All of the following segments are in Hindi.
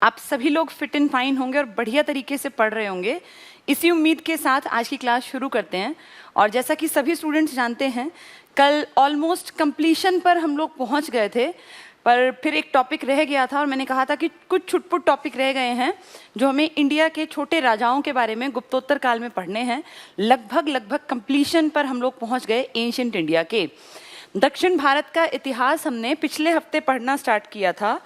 आप सभी लोग फिट एंड फाइन होंगे और बढ़िया तरीके से पढ़ रहे होंगे। इसी उम्मीद के साथ आज की क्लास शुरू करते हैं। और जैसा कि सभी स्टूडेंट्स जानते हैं, कल ऑलमोस्ट कंप्लीशन पर हम लोग पहुंच गए थे, पर फिर एक टॉपिक रह गया था और मैंने कहा था कि कुछ छुटपुट टॉपिक रह गए हैं जो हमें इंडिया के छोटे राजाओं के बारे में गुप्तोत्तर काल में पढ़ने हैं। लगभग कंप्लीशन पर हम लोग पहुँच गए एंशिएंट इंडिया के। दक्षिण भारत का इतिहास हमने पिछले हफ्ते पढ़ना स्टार्ट किया था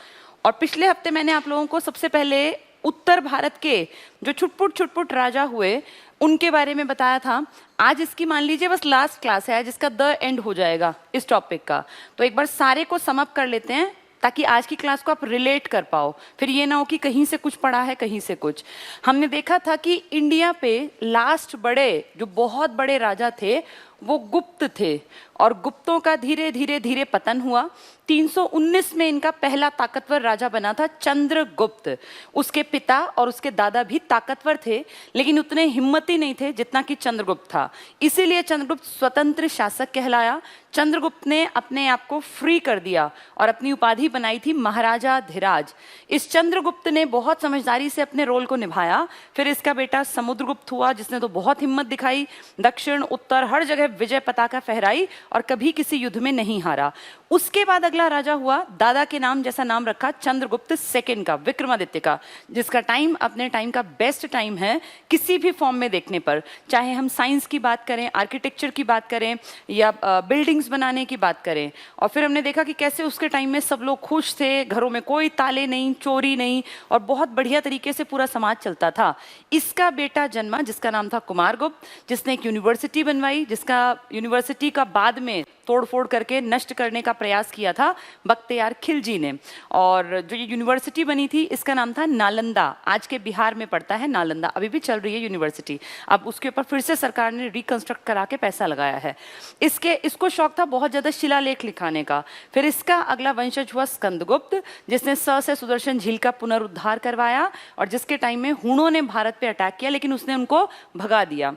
और पिछले हफ्ते मैंने आप लोगों को सबसे पहले उत्तर भारत के जो छुटपुट राजा हुए उनके बारे में बताया था। आज इसकी मान लीजिए बस लास्ट क्लास है जिसका द एंड हो जाएगा इस टॉपिक का। तो एक बार सारे को सम अप कर लेते हैं ताकि आज की क्लास को आप रिलेट कर पाओ, फिर ये ना हो कि कहीं से कुछ पढ़ा है कहीं से कुछ। हमने देखा था कि इंडिया पे लास्ट बड़े जो बहुत बड़े राजा थे वो गुप्त थे और गुप्तों का धीरे धीरे पतन हुआ। 319 में इनका पहला ताकतवर राजा बना था चंद्रगुप्त। उसके पिता और उसके दादा भी ताकतवर थे लेकिन उतने हिम्मती नहीं थे जितना कि चंद्रगुप्त था, इसीलिए चंद्रगुप्त स्वतंत्र शासक कहलाया। चंद्रगुप्त ने अपने आप को फ्री कर दिया और अपनी उपाधि बनाई थी महाराजाधिराज। इस चंद्रगुप्त ने बहुत समझदारी से अपने रोल को निभाया। फिर इसका बेटा समुद्रगुप्त हुआ जिसने तो बहुत हिम्मत दिखाई, दक्षिण उत्तर हर जगह विजय पताका फहराई और कभी किसी युद्ध में नहीं हारा। उसके बाद अगला राजा हुआ, दादा के नाम जैसा नाम रखा, चंद्रगुप्त सेकंड का, विक्रमादित्य का, जिसका टाइम अपने टाइम का बेस्ट टाइम है किसी भी फॉर्म में देखने पर। चाहे हम साइंस की बात करें, आर्किटेक्चर की बात करें या बिल्डिंग्स बनाने की बात करें। और फिर हमने देखा कि कैसे उसके टाइम में सब लोग खुश थे, घरों में कोई ताले नहीं, चोरी नहीं और बहुत बढ़िया तरीके से पूरा समाज चलता था। इसका बेटा जन्मा जिसका नाम था कुमारगुप्त, जिसने एक यूनिवर्सिटी बनवाई, जिसका यूनिवर्सिटी का बाद में तोड़फोड़ करके नष्ट करने का प्रयास किया था बख्तियार खिलजी ने। और जो ये यूनिवर्सिटी बनी थी इसका नाम था नालंदा। आज के बिहार में पड़ता है नालंदा, अभी भी चल रही है यूनिवर्सिटी। अब उसके ऊपर फिर से सरकार ने रिकंस्ट्रक्ट करा के पैसा लगाया है। इसको शौक था बहुत ज्यादा शिलालेख लिखाने का। फिर इसका अगला वंशज हुआ स्कंदगुप्त, जिसने से सुदर्शन झील का पुनरुद्धार करवाया और जिसके टाइम में हुणों ने भारत पे अटैक किया लेकिन उसने उनको भगा दिया।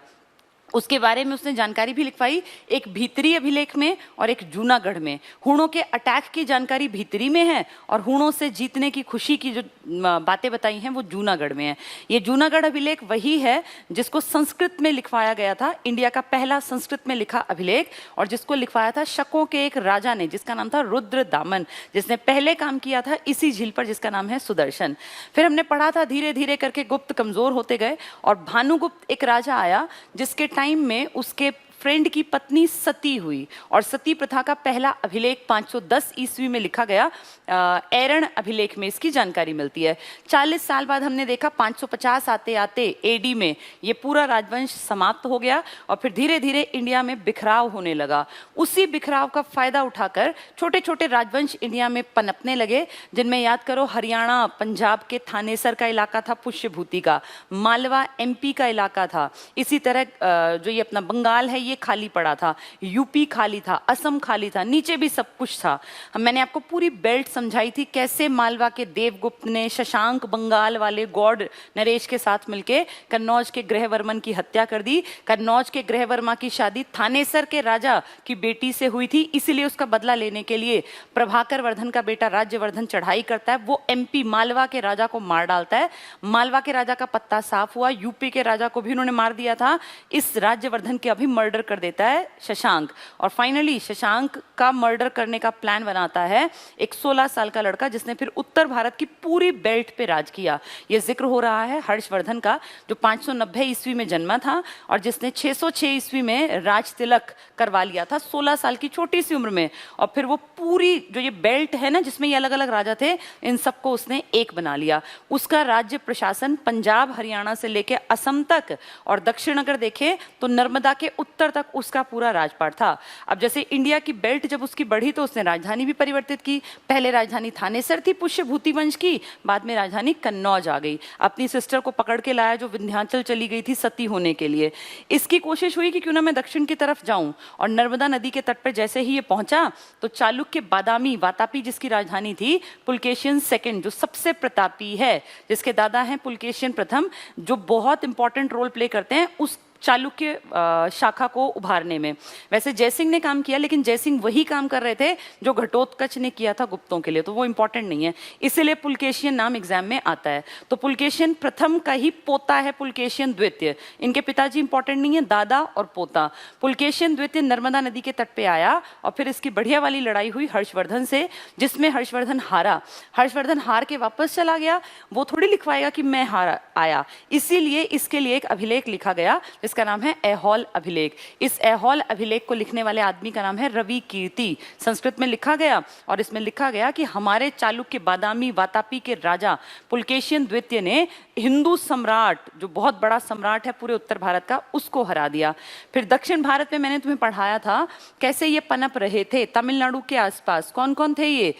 उसके बारे में उसने जानकारी भी लिखवाई, एक भीतरी अभिलेख में और एक जूनागढ़ में। हुणों के अटैक की जानकारी भीतरी में है और हुणों से जीतने की खुशी की जो बातें बताई हैं वो जूनागढ़ में है। ये जूनागढ़ अभिलेख वही है जिसको संस्कृत में लिखवाया गया था, इंडिया का पहला संस्कृत में लिखा अभिलेख, और जिसको लिखवाया था शकों के एक राजा ने जिसका नाम था रुद्रदामन, जिसने पहले काम किया था इसी झील पर जिसका नाम है सुदर्शन। फिर हमने पढ़ा था धीरे धीरे करके गुप्त कमजोर होते गए और भानुगुप्त एक राजा आया जिसके टाइम में उसके फ्रेंड की पत्नी सती हुई और सती प्रथा का पहला अभिलेख 510 ईस्वी में लिखा गया। एरण अभिलेख में इसकी जानकारी मिलती है। 40 साल बाद हमने देखा 550 आते आते एडी में ये पूरा राजवंश समाप्त हो गया और फिर धीरे धीरे इंडिया में बिखराव होने लगा। उसी बिखराव का फायदा उठाकर छोटे छोटे राजवंश इंडिया में पनपने लगे, जिनमें याद करो हरियाणा पंजाब के थानेसर का इलाका था पुष्यभूति का, मालवा एमपी का इलाका था, इसी तरह जो ये अपना बंगाल है ये खाली पड़ा था, यूपी खाली था, असम खाली था, नीचे भी सब कुछ था। मैंने आपको पूरी बेल्ट समझाई थी कैसे मालवा के देवगुप्त ने शशांक बंगाल वाले गौड़ नरेश के साथ मिलके कन्नौज के ग्रहवर्मन की हत्या कर दी। कन्नौज के ग्रहवर्मा की शादी थानेसर के राजा की बेटी से हुई थी, इसीलिए उसका बदला लेने के लिए प्रभाकर वर्धन का बेटा राज्यवर्धन चढ़ाई करता है, वो एमपी मालवा के राजा को मार डालता है। मालवा के राजा का पत्ता साफ हुआ, यूपी के राजा को भी उन्होंने मार दिया था। इस राज्यवर्धन के अभी मर्डर कर देता है शशांक और फाइनली शशांक का मर्डर करने का प्लान बनाता है एक 16 साल का लड़का जिसने फिर उत्तर भारत की पूरी बेल्ट पे राज किया। यह जिक्र हो रहा है हर्षवर्धन का जो 590 ईस्वी में जन्मा था और जिसने 606 ईस्वी में राज तिलक करवा लिया था 16 साल की छोटी सी उम्र में। और फिर वो पूरी जो ये बेल्ट है ना जिसमें ये अलग अलग राजा थे इन सबको उसने एक बना लिया। उसका राज्य प्रशासन पंजाब हरियाणा से लेके असम तक और दक्षिण अगर देखे तो नर्मदा के उत्तर तक उसका पूरा राजपाट था। अब जैसे इंडिया की बेल्ट जब उसकी बढ़ी तो उसने राजधानी भी परिवर्तित की। पहले राजधानी थानेसर थी पुष्यभूति वंश की, बाद में राजधानी कन्नौज आ गई। अपनी सिस्टर को पकड़ के लाया जो विंध्याचल चली गई थी सती होने के लिए। इसकी कोशिश हुई कि क्यों ना मैं दक्षिण की तरफ जाऊं और नर्मदा नदी के तट पर जैसे ही ये पहुंचा तो चालुक्य बादामी वातापी जिसकी राजधानी थी, पुलकेशियन सेकंड जो सबसे प्रतापी है, जिसके दादा हैं पुलकेशियन प्रथम जो बहुत इंपॉर्टेंट रोल प्ले करते हैं, उस चालुक्य शाखा को उभारने में। वैसे जयसिंह ने काम किया, लेकिन जयसिंह वही काम कर रहे थे जो घटोत्कच ने किया था गुप्तों के लिए, तो वो इंपॉर्टेंट नहीं है, इसीलिए पुलकेशियन नाम एग्जाम में आता है। तो पुलकेशियन प्रथम का ही पोता है पुलकेशियन द्वितीय। इनके पिताजी इंपॉर्टेंट नहीं है, दादा और पोता। पुलकेशियन द्वितीय नर्मदा नदी के तट पे आया और फिर इसकी बढ़िया वाली लड़ाई हुई हर्षवर्धन से, जिसमें हर्षवर्धन हारा। हर्षवर्धन हार के वापस चला गया, वो थोड़ी लिखवाएगा कि मैं हारा आया, इसीलिए इसके लिए एक अभिलेख लिखा गया जिसका नाम है ऐहोल अभिलेख। इस ऐहोल अभिलेख को लिखने वाले आदमी का नाम है रवि कीर्ति, संस्कृत में लिखा गया और इसमें लिखा गया कि हमारे चालुक्य बादामी वातापी के राजा पुलकेशियन द्वितीय ने हिंदू सम्राट, जो बहुत बड़ा सम्राट है पूरे उत्तर भारत का, उसको हरा दिया। फिर दक्षिण भारत में मैंने तुम्हें पढ़ाया था कैसे ये पनप रहे थे तमिलनाडु के आसपास। कौन कौन थे ये?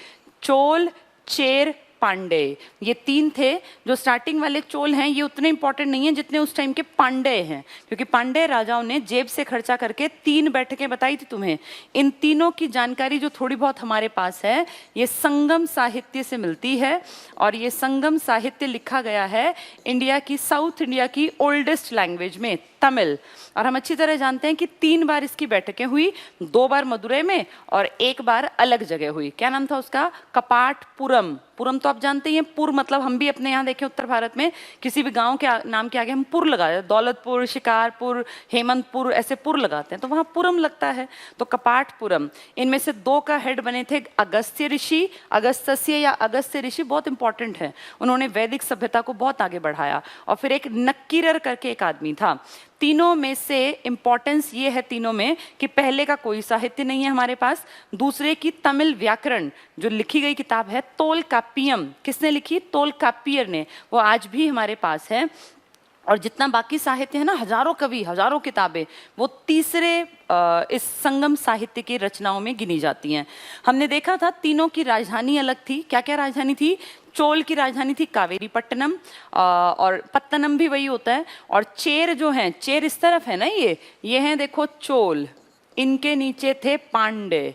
चोल, चेर, पांडे, ये तीन थे। जो स्टार्टिंग वाले चोल हैं ये उतने इंपॉर्टेंट नहीं है जितने उस टाइम के पांडे हैं, क्योंकि पांडे राजाओं ने जेब से खर्चा करके 3 बैठकें बताई थी तुम्हें। इन तीनों की जानकारी जो थोड़ी बहुत हमारे पास है ये संगम साहित्य से मिलती है, और ये संगम साहित्य लिखा गया है इंडिया की, साउथ इंडिया की ओल्डेस्ट लैंग्वेज में, तमिल। और हम अच्छी तरह जानते हैं कि 3 बार इसकी बैठकें हुई, 2 बार मदुरै में और 1 बार अलग जगह हुई। क्या नाम था उसका? कपाटपुरम। पुरम तो आप जानते ही हैं, पुर मतलब हम भी अपने यहाँ देखें उत्तर भारत में किसी भी गांव के नाम के आगे हम पुर लगाते हैं, दौलतपुर, शिकारपुर, हेमंतपुर, ऐसे पुर लगाते हैं, तो वहाँ पुरम लगता है। तो कपाटपुरम, इनमें से 2 का हेड बने थे अगस्त्य ऋषि। अगस्त्य या अगस्त्य ऋषि बहुत इंपॉर्टेंट है, उन्होंने वैदिक सभ्यता को बहुत आगे बढ़ाया। और फिर एक नक्कीरर करके एक आदमी था। तीनों में से इंपॉर्टेंस ये है तीनों में कि पहले का कोई साहित्य नहीं है हमारे पास, दूसरे की तमिल व्याकरण जो लिखी गई किताब है तोलकाप्पियम, किसने लिखी? तोलकाप्पियर ने, वो आज भी हमारे पास है। और जितना बाकी साहित्य है ना, हजारों कवि, हजारों किताबें, वो तीसरे इस संगम साहित्य की रचनाओं में गिनी जाती हैं। हमने देखा था तीनों की राजधानी अलग थी। क्या क्या राजधानी थी? चोल की राजधानी थी कावेरी पट्टनम, और पत्तनम भी वही होता है। और चेर जो हैं, चेर इस तरफ है ना, ये हैं देखो चोल, इनके नीचे थे पांडे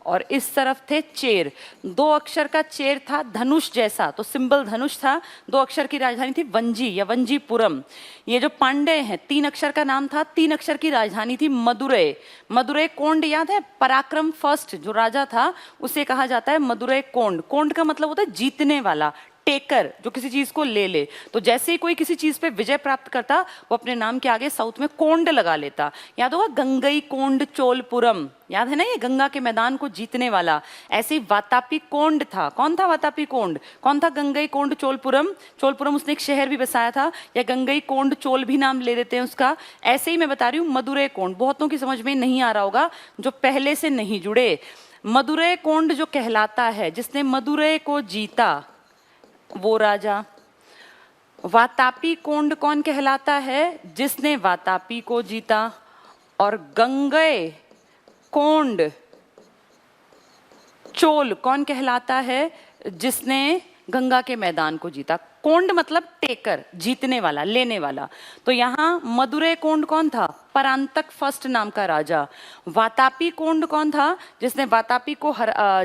और इस तरफ थे चेर। 2 अक्षर का चेर था, धनुष जैसा, तो सिंबल धनुष था। 2 अक्षर की राजधानी थी वंजी या वंजीपुरम। ये जो पांडे हैं, 3 अक्षर का नाम था, 3 अक्षर की राजधानी थी मदुरै। मदुरै कोंड याद है? पराक्रम फर्स्ट जो राजा था उसे कहा जाता है मदुरै कोंड। कोंड का मतलब होता है जीतने वाला, टेकर, जो किसी चीज को ले ले। तो जैसे ही कोई किसी चीज पे विजय प्राप्त करता, वो अपने नाम के आगे साउथ में कोंड लगा लेता। याद होगा गंगई कोंड चोलपुरम, याद है ना, ये गंगा के मैदान को जीतने वाला। ऐसे ही वातापी कोंड था। कौन था वातापी कोंड? कौन था गंगई कोंड चोलपुरम? चोलपुरम उसने एक शहर भी बसाया था, या गंगई कोंड चोल भी नाम ले देते हैं उसका। ऐसे ही मैं बता रही हूँ मदुरै कोंड, बहुतों की समझ में नहीं आ रहा होगा जो पहले से नहीं जुड़े। मदुरै कोंड जो कहलाता है, जिसने मदुरै को जीता वो राजा। वातापी कोंड कौन कहलाता है? जिसने वातापी को जीता। और गंगई कोंड चोल कौन कहलाता है? जिसने गंगा के मैदान को जीता। कोंड मतलब टेकर, जीतने वाला, लेने वाला। तो यहाँ मदुरै कोंड कौन था? परांतक फर्स्ट नाम का राजा। वातापी कोंड कौन था? जिसने वातापी को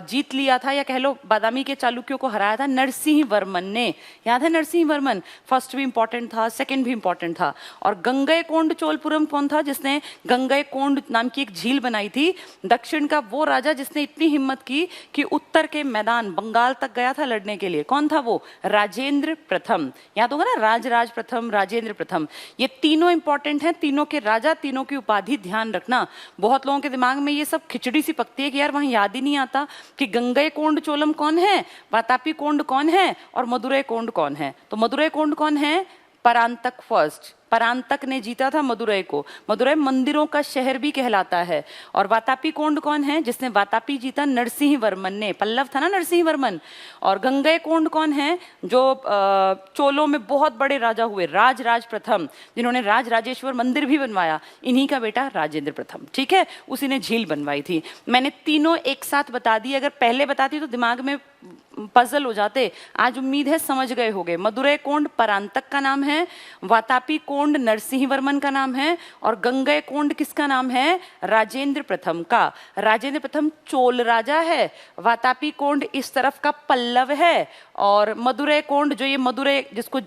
जीत लिया था, या कह लो बादामी के चालुक्यों को हराया था, नरसिंह वर्मन ने। याद है नरसिंह वर्मन? फर्स्ट भी इंपॉर्टेंट था, सेकंड भी इंपॉर्टेंट था। और गंगई कोंड चोलपुरम कौन था? जिसने गंगई कोंड नाम की एक झील बनाई थी। दक्षिण का वो राजा जिसने इतनी हिम्मत की कि उत्तर के मैदान बंगाल तक गया था लड़ने के लिए। कौन था वो? राजेंद्र प्रथम। याद होगा ना, राज प्रथम, राजेंद्र प्रथम। ये तीनों इंपॉर्टेंट हैं, तीनों के राजा, तीनों की उपाधि ध्यान रखना। बहुत लोगों के दिमाग में ये सब खिचड़ी सी पकती है कि यार वहां याद ही नहीं आता कि गंगई कोंड चोलम कौन है, वातापी कोंड कौन है, और मदुरै कोंड कौन है। तो मदुरै कोंड कौन है? परांतक फर्स्ट। परांतक ने जीता था मदुरै को। मदुरै मंदिरों का शहर भी कहलाता है। और वातापी कोंड कौन है? जिसने वातापी जीता? नरसिंह वर्मन ने। पल्लव था ना नरसिंह वर्मन। और गंगई कोंड कौन है? जो चोलों में बहुत बड़े राजा हुए, राज प्रथम, जिन्होंने राजेश्वर मंदिर भी बनवाया, इन्हीं का बेटा राजेंद्र प्रथम। ठीक है, उसी ने झील बनवाई थी। मैंने तीनों एक साथ बता दी। अगर पहले बताती तो दिमाग में पजल हो जाते, आज उम्मीद है समझ गए होंगे। मदुरै कोंड परांतक का नाम है, वातापी कोंड नरसिंह वर्मन का नाम है, और गंगई कोंड किसका नाम है? राजेंद्र प्रथम का। राजेंद्र प्रथम चोल राजा है, वातापी कोंड इस तरफ का पल्लव है, और मदुरै कोंड जो ये मदुरै जिसको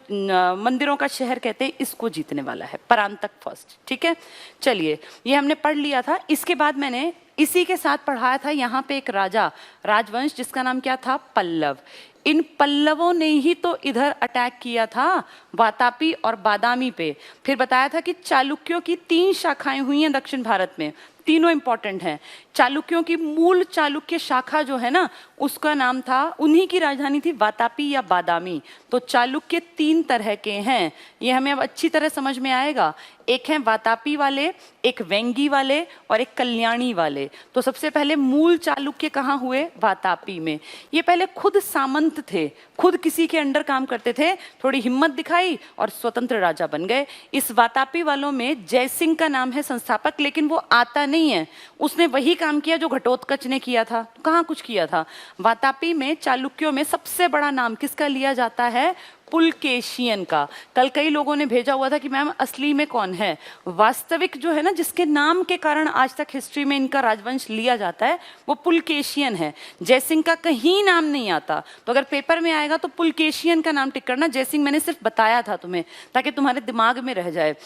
मंदिरों का शहर कहते हैं, इसको जीतने वाला है, परांतक फर्स्ट। ठीक है, चलिए ये हमने पढ़ लिया था। इसके बाद मैंने इसी के साथ पढ़ाया था यहाँ पे एक राजा राजवंश जिसका नाम क्या था? पल्लव। इन पल्लवों ने ही तो इधर अटैक किया था वातापी और बादामी पे। फिर बताया था कि चालुक्यों की 3 शाखाएं हुई हैं दक्षिण भारत में, तीनों इंपॉर्टेंट हैं। चालुक्यों की मूल चालुक्य शाखा जो है ना, उसका नाम था, उन्हीं की राजधानी थी वातापी या बादामी। तो चालुक्य 3 तरह के हैं, ये हमें अब अच्छी तरह समझ में आएगा। एक है वातापी वाले, एक वेंगी वाले और एक कल्याणी वाले। तो सबसे पहले मूल चालुक्य कहाँ हुए? वातापी में। ये पहले खुद सामंत थे, खुद किसी के अंडर काम करते थे, थोड़ी हिम्मत दिखाई और स्वतंत्र राजा बन गए। इस वातापी वालों में जयसिंह का नाम है संस्थापक, लेकिन वो आता नहीं है। उसने वही काम किया जो घटोत्कच ने किया था। कहाँ कुछ किया था? वातापी में चालुक्यों में सबसे बड़ा नाम किसका लिया जाता है? पुलकेशियन का। कल कई लोगों ने भेजा हुआ था कि मैम असली में कौन है? वास्तविक जो है ना, जिसके नाम के कारण आज तक हिस्ट्री में इनका राजवंश लिया जाता है, वो पुलकेशियन है। जयसिंह का कहीं नाम नहीं आता, तो अगर पेपर में आएगा तो पुलकेशियन का नाम टिक करना। जयसिंह मैंने सिर्फ बताया था तुम्हें ताकि तुम्हारे दिमाग में रह जाए।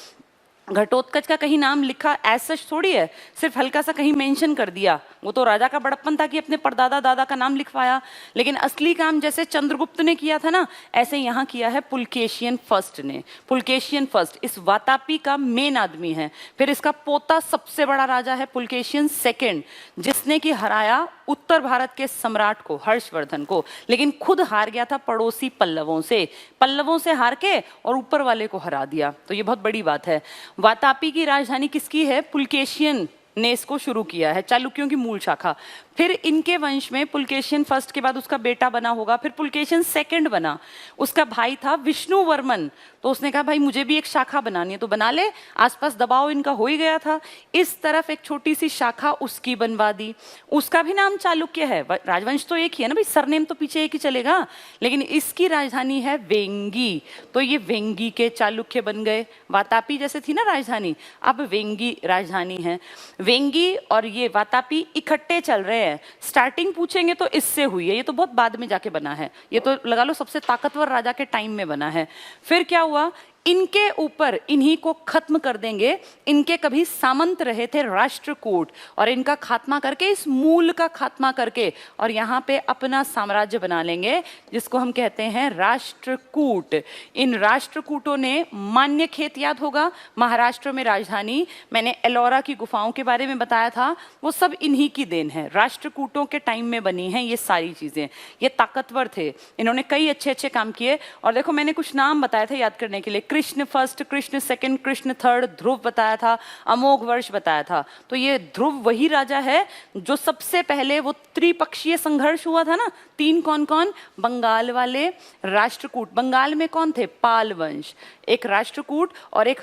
घटोत्कच का कहीं नाम लिखा ऐसा थोड़ी है, सिर्फ हल्का सा कहीं मेंशन कर दिया। वो तो राजा का बड़प्पन था कि अपने परदादा दादा का नाम लिखवाया, लेकिन असली काम जैसे चंद्रगुप्त ने किया था ना, ऐसे यहाँ किया है पुलकेशियन फर्स्ट ने। पुलकेशियन फर्स्ट इस वातापी का मेन आदमी है। फिर इसका पोता सबसे बड़ा राजा है पुलकेशियन सेकेंड, जिसने कि हराया उत्तर भारत के सम्राट को, हर्षवर्धन को, लेकिन खुद हार गया था पड़ोसी पल्लवों से। पल्लवों से हार के और ऊपर वाले को हरा दिया, तो ये बहुत बड़ी बात है। वातापी की राजधानी किसकी है? पुलकेशियन ने इसको शुरू किया है, चालुक्यों की मूल शाखा। फिर इनके वंश में पुलकेशियन फर्स्ट के बाद उसका बेटा बना होगा, फिर पुलकेशियन सेकंड बना। उसका भाई था विष्णुवर्मन, तो उसने कहा भाई मुझे भी एक शाखा बनानी है, तो बना ले। आसपास दबाव इनका हो ही गया था। इस तरफ एक छोटी सी शाखा उसकी बनवा दी, उसका भी नाम चालुक्य है। राजवंश तो एक ही है ना भाई, सरनेम तो पीछे एक ही चलेगा, लेकिन इसकी राजधानी है वेंगी। तो ये वेंगी के चालुक्य बन गए। वातापी जैसे थी ना राजधानी, अब वेंगी राजधानी है। वेंगी और ये वातापी इकट्ठे चल रहे हैं। स्टार्टिंग पूछेंगे तो इससे हुई है, ये तो बहुत बाद में जाके बना है, ये तो लगा लो सबसे ताकतवर राजा के टाइम में बना है। फिर क्या हुआ? इनके ऊपर इन्हीं को खत्म कर देंगे। इनके कभी सामंत रहे थे राष्ट्रकूट, और इनका खात्मा करके, इस मूल का खात्मा करके, और यहाँ पे अपना साम्राज्य बना लेंगे जिसको हम कहते हैं राष्ट्रकूट। इन राष्ट्रकूटों ने मान्यखेत, याद होगा महाराष्ट्र में राजधानी, मैंने एलोरा की गुफाओं के बारे में बताया था, वो सब इन्हीं की देन है। राष्ट्रकूटों के टाइम में बनी हैं ये सारी चीजें। ये ताकतवर थे, इन्होंने कई अच्छे अच्छे काम किए। और देखो मैंने कुछ नाम बताए थे याद करने के लिए, Krishna first, Krishna second, Krishna third, Dhruv बताया था, अमोघ वर्ष बताया था। तो ये ध्रुव वही राजा है जो सबसे पहले वो त्रिपक्षीय संघर्ष हुआ था ना, 3 कौन कौन? बंगाल वाले, राष्ट्रकूट, बंगाल में कौन थे? पाल वंश, एक राष्ट्रकूट, और एक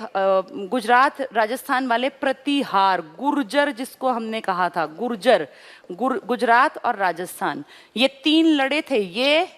गुजरात राजस्थान वाले प्रतिहार, गुर्जर जिसको हमने कहा था, गुर्जर, गुजरात और राजस्थान, ये 3 लड़े थे,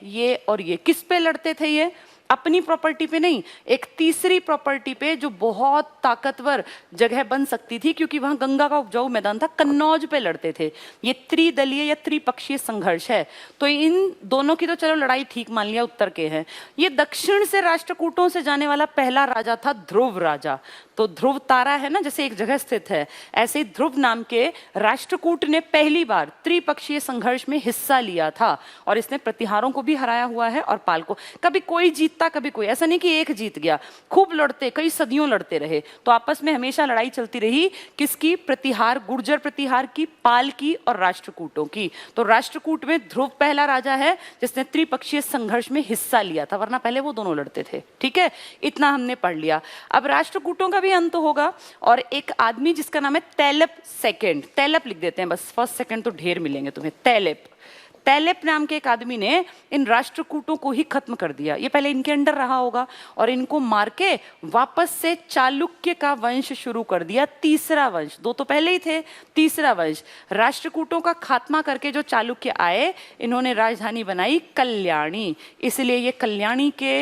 ये और ये। किस पे लड़ते थे ये? अपनी प्रॉपर्टी पे नहीं, एक तीसरी प्रॉपर्टी पे जो बहुत ताकतवर जगह बन सकती थी, क्योंकि वहां गंगा का उपजाऊ मैदान था, कन्नौज पे लड़ते थे। ये त्रिदलीय या त्रिपक्षीय संघर्ष है। तो इन दोनों की तो चलो लड़ाई ठीक मान लिया, उत्तर के हैं। ये दक्षिण से राष्ट्रकूटों से जाने वाला पहला राजा था ध्रुव राजा। तो ध्रुव तारा है ना, जैसे एक जगह स्थित है, ऐसे ध्रुव नाम के राष्ट्रकूट ने पहली बार त्रिपक्षीय संघर्ष में हिस्सा लिया था, और इसने प्रतिहारों को भी हराया हुआ है और पाल को। कभी कोई जीतता कभी कोई, ऐसा नहीं कि एक जीत गया, खूब लड़ते, कई सदियों लड़ते रहे। तो आपस में हमेशा लड़ाई चलती रही, किसकी? प्रतिहार, गुर्जर प्रतिहार की, पाल की और राष्ट्रकूटों की। तो राष्ट्रकूट में ध्रुव पहला राजा है जिसने त्रिपक्षीय संघर्ष में हिस्सा लिया था, वरना पहले वो दोनों लड़ते थे। ठीक है, इतना हमने पढ़ लिया। अब राष्ट्रकूटों का भी अंत होगा, और एक आदमी जिसका नाम है तैलप सेकंड, तैलप लिख देते हैं बस, फर्स्ट सेकंड तो ढेर मिलेंगे तुम्हें। तैलप, तैलेप नाम के एक आदमी ने इन राष्ट्रकूटों को ही खत्म कर दिया। ये पहले इनके अंडर रहा होगा और इनको मार के वापस से चालुक्य का वंश शुरू कर दिया, तीसरा वंश। दो तो पहले ही थे, तीसरा वंश। राष्ट्रकूटों का खात्मा करके जो चालुक्य आए, इन्होंने राजधानी बनाई कल्याणी, इसलिए ये कल्याणी के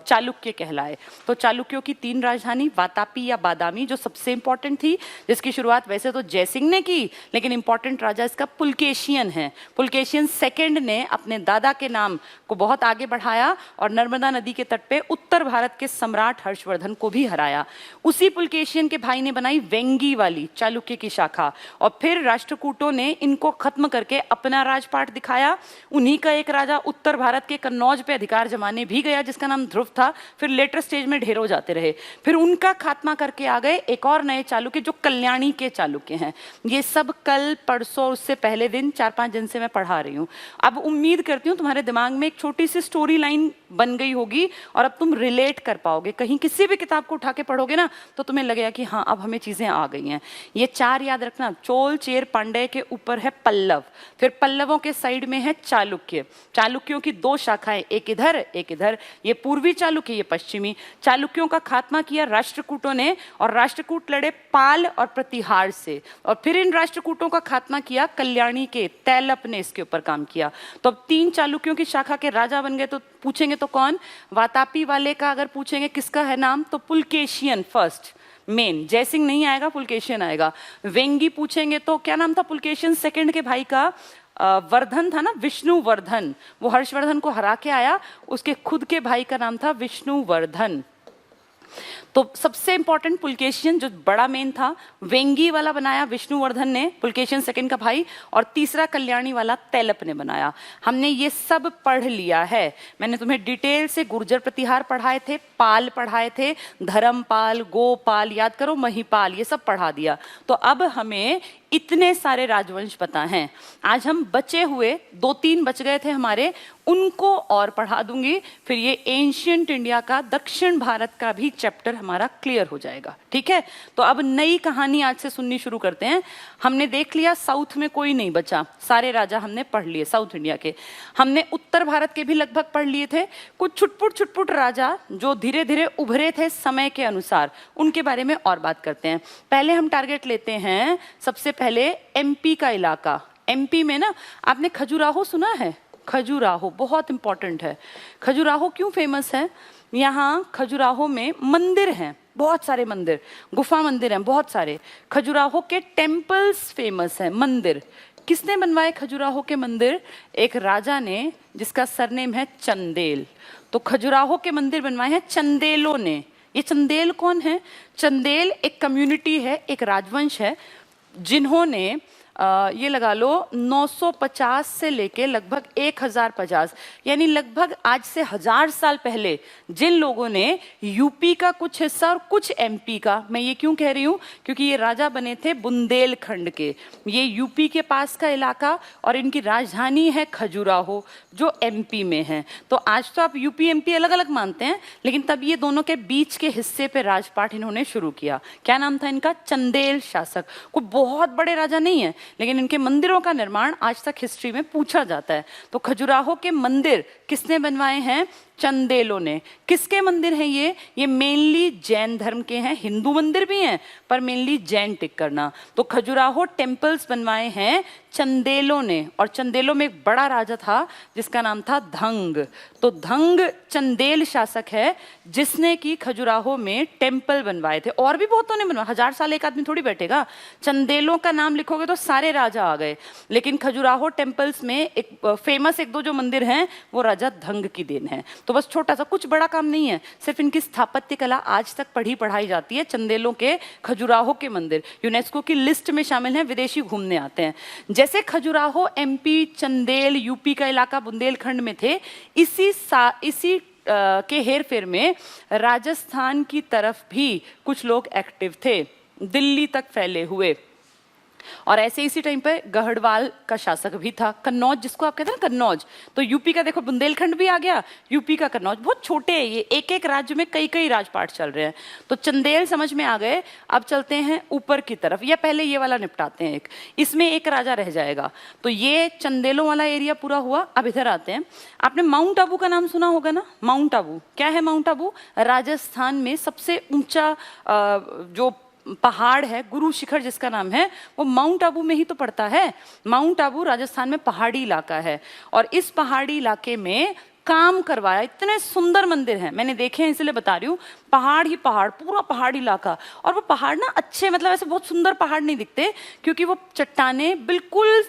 चालुक्य कहलाए। तो चालुक्यों की 3 राजधानी, वातापी या बादामी जो सबसे इंपॉर्टेंट थी, जिसकी शुरुआत वैसे तो जयसिंह ने की, लेकिन इंपॉर्टेंट राजा इसका पुलकेशियन है। पुलकेशियन सेकंड ने अपने दादा के नाम को बहुत आगे बढ़ाया और नर्मदा नदी के तट पे उत्तर भारत के सम्राट हर्षवर्धन को भी हराया। उसी पुलकेशियन के भाई ने बनाई वेंगी वाली चालुक्य की शाखा, और फिर राष्ट्रकूटों ने इनको खत्म करके अपना राजपाट दिखाया। उन्हीं का एक राजा उत्तर भारत के कन्नौज पे अधिकार जमाने भी गया, जिसका नाम ध्रुव था। फिर लेटर स्टेज में ढेरों जाते रहे, फिर उनका खात्मा करके आ गए एक और नए चालुक्य जो कल्याणी के चालुक्य हैं। ये सब कल, परसों, उससे पहले दिन 4-5 दिन से मैं पढ़ा रही हूँ। अब उम्मीद करती हूँ तुम्हारे दिमाग में एक छोटी सी स्टोरी लाइन बन गई होगी और अब तुम रिलेट कर पाओगे। कहीं किसी भी किताब को उठा के पढ़ोगे ना तो तुम्हें लगेगा कि हाँ, अब हमें चीजें आ गई हैं। ये 4 याद रखना, चोल, चेर, पांड्य के ऊपर है पल्लव, फिर पल्लवों के साइड में है चालुक्य। चालुक्यों की 2 शाखाएं, एक इधर एक इधर, ये पूर्वी चालुक्य, ये पश्चिमी। चालुक्यों का खात्मा किया राष्ट्रकूटों ने, और राष्ट्रकूट लड़े पाल और प्रतिहार से, और फिर इन राष्ट्रकूटों का खात्मा किया कल्याणी के तैलप ने, इसके ऊपर काम किया। तो अब 3 चालुक्यों की शाखा के राजा बन गए। तो पूछेंगे तो कौन? वातापी वाले का अगर पूछेंगे किसका है नाम, तो पुलकेशियन फर्स्ट मेन, जयसिंह नहीं आएगा, पुलकेशियन आएगा। वेंगी पूछेंगे तो क्या नाम था पुलकेशियन सेकंड के भाई का? वर्धन था ना, विष्णुवर्धन। वो हर्षवर्धन को हरा के आया, उसके खुद के भाई का नाम था विष्णुवर्धन। तो सबसे इंपॉर्टेंट पुलकेशियन जो बड़ा मेन था, वेंगी वाला बनाया विष्णुवर्धन ने, पुलकेशियन सेकंड का भाई, और तीसरा कल्याणी वाला तैलप ने बनाया। हमने ये सब पढ़ लिया है। मैंने तुम्हें डिटेल से गुर्जर प्रतिहार पढ़ाए थे, पाल पढ़ाए थे, धर्मपाल, गोपाल, याद करो, महिपाल, ये सब पढ़ा दिया। तो अब हमें इतने सारे राजवंश पता हैं। आज हम बचे हुए 2-3 बच गए थे हमारे, उनको और पढ़ा दूंगी। फिर ये एंशियंट इंडिया का, दक्षिण भारत का भी चैप्टर हमारा क्लियर हो जाएगा। ठीक है, तो अब नई कहानी आज से सुननी शुरू करते हैं। हमने देख लिया साउथ में कोई नहीं बचा, सारे राजा हमने पढ़ लिए साउथ इंडिया के। हमने उत्तर भारत के भी लगभग पढ़ लिए थे। कुछ छुटपुट राजा जो धीरे धीरे उभरे थे समय के अनुसार, उनके बारे में और बात करते हैं। पहले हम टारगेट लेते हैं सबसे पहले एमपी का इलाका। एमपी में ना, आपने खजुराहो सुना है? खजुराहो बहुत इंपॉर्टेंट है। खजुराहो क्यों फेमस है? यहाँ खजुराहो में मंदिर हैं, बहुत सारे मंदिर, गुफा मंदिर हैं बहुत सारे। खजुराहो के टेम्पल्स फेमस हैं, मंदिर। किसने बनवाए खजुराहो के मंदिर? एक राजा ने, जिसका सरनेम है चंदेल। तो खजुराहो के मंदिर बनवाए हैं चंदेलों ने। ये चंदेल कौन है? चंदेल एक कम्युनिटी है, एक राजवंश है, जिन्होंने ये लगा लो 950 से लेके लगभग 1050, यानी लगभग आज से 1000 साल पहले जिन लोगों ने यूपी का कुछ हिस्सा और कुछ एमपी का, मैं ये क्यों कह रही हूँ क्योंकि ये राजा बने थे बुंदेलखंड के, ये यूपी के पास का इलाका, और इनकी राजधानी है खजुराहो जो एमपी में है। तो आज तो आप यूपी एमपी अलग अलग मानते हैं, लेकिन तब ये दोनों के बीच के हिस्से पे राजपाट इन्होंने शुरू किया। क्या नाम था इनका? चंदेल शासक। कोई बहुत बड़े राजा नहीं है, लेकिन इनके मंदिरों का निर्माण आज तक हिस्ट्री में पूछा जाता है। तो खजुराहो के मंदिर किसने बनवाए हैं? चंदेलों ने। किसके मंदिर हैं ये मेनली जैन धर्म के हैं, हिंदू मंदिर भी हैं पर मेनली जैन टिक करना। तो खजुराहो टेम्पल्स बनवाए हैं चंदेलों ने, और चंदेलों में एक बड़ा राजा था जिसका नाम था धंग। तो धंग चंदेल शासक है जिसने की खजुराहो में टेम्पल बनवाए थे, और भी बहुतों ने बनवाया। 1000 साल एक आदमी थोड़ी बैठेगा। चंदेलों का नाम लिखोगे तो सारे राजा आ गए, लेकिन खजुराहो टेम्पल्स में एक फेमस 1-2 जो मंदिर हैं वो राजा धंग की देन है। तो बस छोटा सा, कुछ बड़ा काम नहीं है, सिर्फ इनकी स्थापत्य कला आज तक पढ़ाई जाती है। चंदेलों के खजुराहो के मंदिर यूनेस्को की लिस्ट में शामिल हैं, विदेशी घूमने आते हैं। जैसे खजुराहो एमपी, चंदेल यूपी का इलाका बुंदेलखंड में थे, इसी के हेर फेर में राजस्थान की तरफ भी कुछ लोग एक्टिव थे, दिल्ली तक फैले हुए। और ऐसे इसी टाइम पे गढ़वाल का शासक भी था, कन्नौज जिसको आप कहते हैं ना कन्नौज, तो यूपी का देखो बुंदेलखंड भी आ गया, यूपी का कन्नौज, बहुत छोटे हैं ये, एक एक राज्य में कई कई राजपाट चल रहे हैं। तो चंदेल समझ में आ गए। अब चलते हैं ऊपर की तरफ, या पहले ये वाला निपटाते हैं, एक इसमें एक राजा रह जाएगा। तो ये चंदेलों वाला एरिया पूरा हुआ। अब इधर आते हैं, आपने माउंट आबू का नाम सुना होगा ना। माउंट आबू क्या है? माउंट आबू राजस्थान में सबसे ऊंचा जो पहाड़ है, गुरु शिखर जिसका नाम है, वो माउंट आबू में ही तो पड़ता है। माउंट आबू राजस्थान में पहाड़ी इलाका है, और इस पहाड़ी इलाके में काम करवाया। इतने सुंदर मंदिर हैं, मैंने देखे हैं इसलिए बता रही हूँ। पहाड़ ही पहाड़, पूरा पहाड़ी इलाका। और वो पहाड़ ना अच्छे, मतलब ऐसे बहुत सुंदर पहाड़ नहीं दिखते, क्योंकि वो चट्टाने बिल्कुल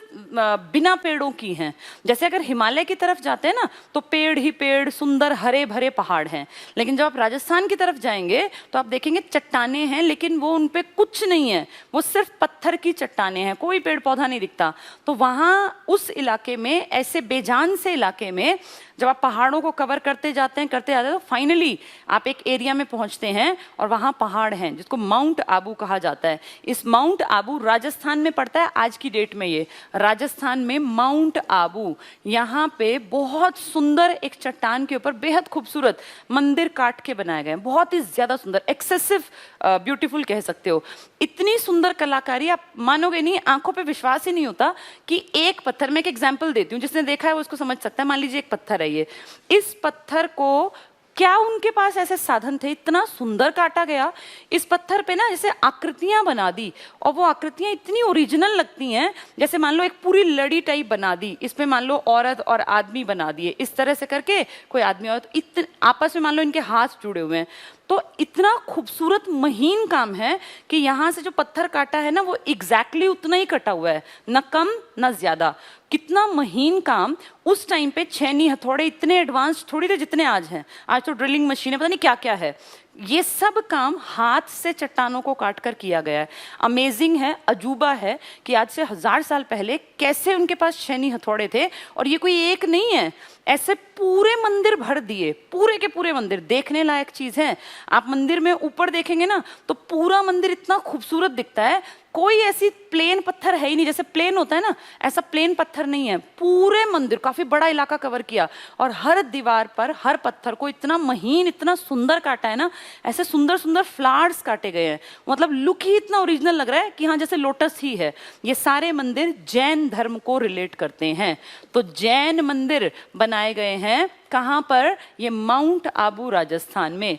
बिना पेड़ों की हैं। जैसे अगर हिमालय की तरफ जाते हैं ना, तो पेड़ ही पेड़, सुंदर हरे भरे पहाड़ हैं। लेकिन जब आप राजस्थान की तरफ जाएंगे तो आप देखेंगे चट्टाने हैं, लेकिन वो उन पे कुछ नहीं है, वो सिर्फ पत्थर की चट्टाने हैं, कोई पेड़ पौधा नहीं दिखता। तो वहाँ उस इलाके में, ऐसे बेजान से इलाके में, जब आप पहाड़ों को कवर करते जाते हैं तो फाइनली आप एक एरिया में पहुंचते हैं, और वहां पहाड़ हैं जिसको माउंट आबू कहा जाता है। इस माउंट आबू राजस्थान में पड़ता है आज की डेट में। ये राजस्थान में माउंट आबू, यहाँ पे बहुत सुंदर एक चट्टान के ऊपर बेहद खूबसूरत मंदिर काट के बनाए गए हैं, बहुत ही ज्यादा सुंदर, एक्सेसिव ब्यूटीफुल कह सकते हो। इतनी सुंदर कलाकारी, आप मानोगे नहीं, आंखों पे विश्वास ही नहीं होता कि एक पत्थर, मैं एक एग्जांपल देती हूँ, जिसने देखा है वो उसको समझ सकता है। मान लीजिए एक पत्थर है ये, इस पत्थर को क्या उनके पास ऐसे साधन थे, इतना सुंदर काटा गया। इस पत्थर पे ना जैसे आकृतियां बना दी, और वो आकृतियां इतनी ओरिजिनल लगती हैं, जैसे मान लो एक पूरी लड़ी टाइप बना दी, इसमें मान लो औरत और आदमी बना दिए, इस तरह से करके कोई आदमी औरत आपस में मान लो इनके हाथ जुड़े हुए हैं। तो इतना खूबसूरत महीन काम है कि यहाँ से जो पत्थर काटा है ना, वो एग्जैक्टली उतना ही कटा हुआ है, न कम न ज्यादा। कितना महीन काम। उस टाइम पे छेनी हथौड़े इतने एडवांस थोड़ी थे जितने आज हैं। आज तो ड्रिलिंग मशीन है, पता नहीं क्या क्या है। ये सब काम हाथ से चट्टानों को काट कर किया गया है। अमेजिंग है, अजूबा है कि आज से 1000 साल पहले कैसे उनके पास छेनी हथौड़े थे। और ये कोई एक नहीं है, ऐसे पूरे मंदिर भर दिए, पूरे के पूरे मंदिर। देखने लायक चीज है। आप मंदिर में ऊपर देखेंगे ना, तो पूरा मंदिर इतना खूबसूरत दिखता है। कोई ऐसी प्लेन पत्थर है ही नहीं, जैसे प्लेन होता है ना, ऐसा प्लेन पत्थर नहीं है। पूरे मंदिर, काफी बड़ा इलाका कवर किया, और हर दीवार पर, हर पत्थर को इतना महीन, इतना सुंदर काटा है ना, ऐसे सुंदर सुंदर फ्लावर्स काटे गए हैं। मतलब लुक ही इतना ओरिजिनल लग रहा है कि हाँ जैसे लोटस ही है। ये सारे मंदिर जैन धर्म को रिलेट करते हैं। तो जैन मंदिर बनाए गए हैं कहाँ पर? ये माउंट आबू राजस्थान में।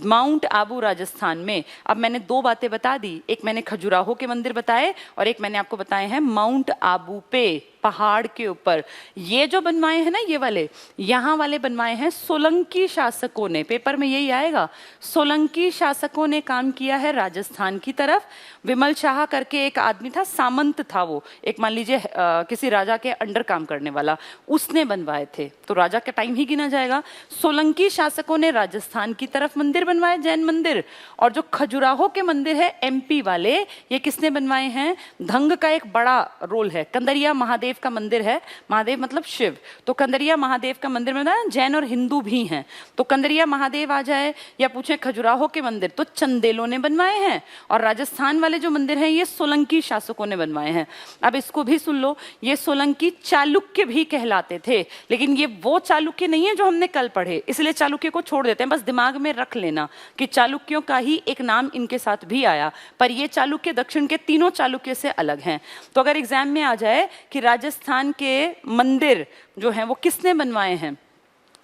माउंट आबू राजस्थान में। अब मैंने 2 बातें बता दी, एक मैंने खजुराहो के मंदिर बताए, और एक मैंने आपको बताए हैं माउंट आबू पे, पहाड़ के ऊपर। ये जो बनवाए हैं ना, ये वाले, यहाँ वाले बनवाए हैं सोलंकी शासकों ने। पेपर में यही आएगा, सोलंकी शासकों ने काम किया है राजस्थान की तरफ। विमल शाह करके एक आदमी था, सामंत था वो, एक मान लीजिए किसी राजा के अंडर काम करने वाला, उसने बनवाए थे। तो राजा का टाइम ही गिना जाएगा। सोलंकी शासकों ने राजस्थान की तरफ मंदिर बनवाए, जैन मंदिर। और जो खजुराहो के मंदिर है एमपी वाले, ये किसने बनवाए हैं? धंग का एक बड़ा रोल है। कंदरिया महादेव का मंदिर है, महादेव मतलब शिव, तो कंदरिया महादेव का मंदिर में ना जैन और हिंदू भी हैं। तो कंदरिया महादेव आ जाए, या पूछे खजुराहो के मंदिर, तो चंदेलों ने बनवाए हैं। और राजस्थान वाले जो मंदिर हैं, ये सोलंकी शासकों ने बनवाए हैं। अब इसको भी सुन लो, ये सोलंकी चालुक्य भी कहलाते थे, लेकिन ये वो चालुक्य नहीं है जो हमने कल पढ़े, इसलिए चालुक्य को छोड़ देते हैं। बस दिमाग में रख लेना कि चालुक्यों का ही एक नाम इनके साथ भी आया, पर ये चालुक्य दक्षिण के तीनों चालुक्य से अलग हैं। तो अगर एग्जाम में आ जाए कि राजस्थान के मंदिर जो हैं वो किसने बनवाए हैं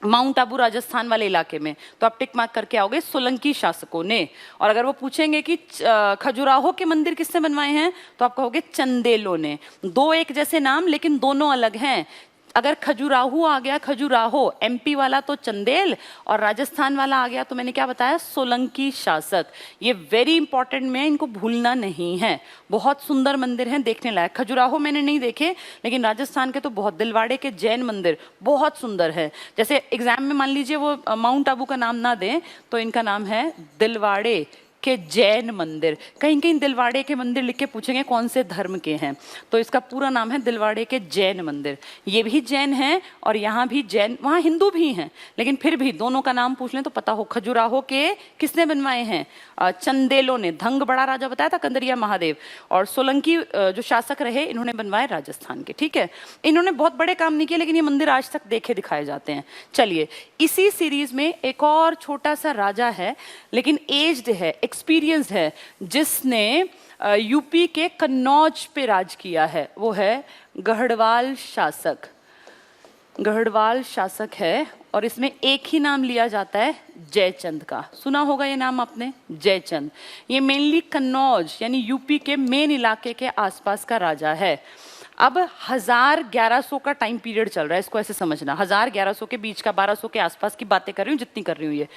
माउंट आबू राजस्थान वाले इलाके में, तो आप टिक मार्क करके आओगे सोलंकी शासकों ने। और अगर वो पूछेंगे कि खजुराहो के मंदिर किसने बनवाए हैं, तो आप कहोगे चंदेलों ने। 2 एक जैसे नाम, लेकिन दोनों अलग हैं। अगर खजुराहो आ गया, खजुराहो एमपी वाला, तो चंदेल, और राजस्थान वाला आ गया तो मैंने क्या बताया? सोलंकी शासक। ये वेरी इंपॉर्टेंट में, इनको भूलना नहीं है। बहुत सुंदर मंदिर हैं, देखने लायक। खजुराहो मैंने नहीं देखे, लेकिन राजस्थान के तो बहुत, दिलवाड़े के जैन मंदिर बहुत सुंदर है। जैसे एग्जाम में मान लीजिए वो माउंट आबू का नाम ना दें, तो इनका नाम है दिलवाड़े के जैन मंदिर। कहीं कहीं दिलवाड़े के मंदिर लिख के पूछेंगे कौन से धर्म के हैं, तो इसका पूरा नाम है दिलवाड़े के जैन मंदिर। ये भी जैन हैं और यहाँ भी जैन, वहाँ हिंदू भी हैं, लेकिन फिर भी दोनों का नाम पूछ लें तो पता हो। खजुराहो के किसने बनवाए हैं? चंदेलों ने। धंग बड़ा राजा बताया था, कंदरिया महादेव। और सोलंकी जो शासक रहे, इन्होंने बनवाए राजस्थान के। ठीक है, इन्होंने बहुत बड़े काम नहीं किए, लेकिन ये मंदिर आज तक देखे दिखाए जाते हैं। चलिए, इसी सीरीज में एक और छोटा सा राजा है, लेकिन एज्ड है, एक्सपीरियंस्ड है, जिसने यूपी के कन्नौज पे राज किया है। वो है गढ़वाल शासक। गढ़वाल शासक है और इसमें एक ही नाम लिया जाता है, जयचंद का। सुना होगा ये नाम आपने, जयचंद। ये मेनली कन्नौज यानी यूपी के मेन इलाके के आसपास का राजा है। अब 1100 का टाइम पीरियड चल रहा है, इसको ऐसे समझना, 1100 के बीच का, 1200 के आसपास की बातें कर रही हूँ जितनी कर रही हूँ ये।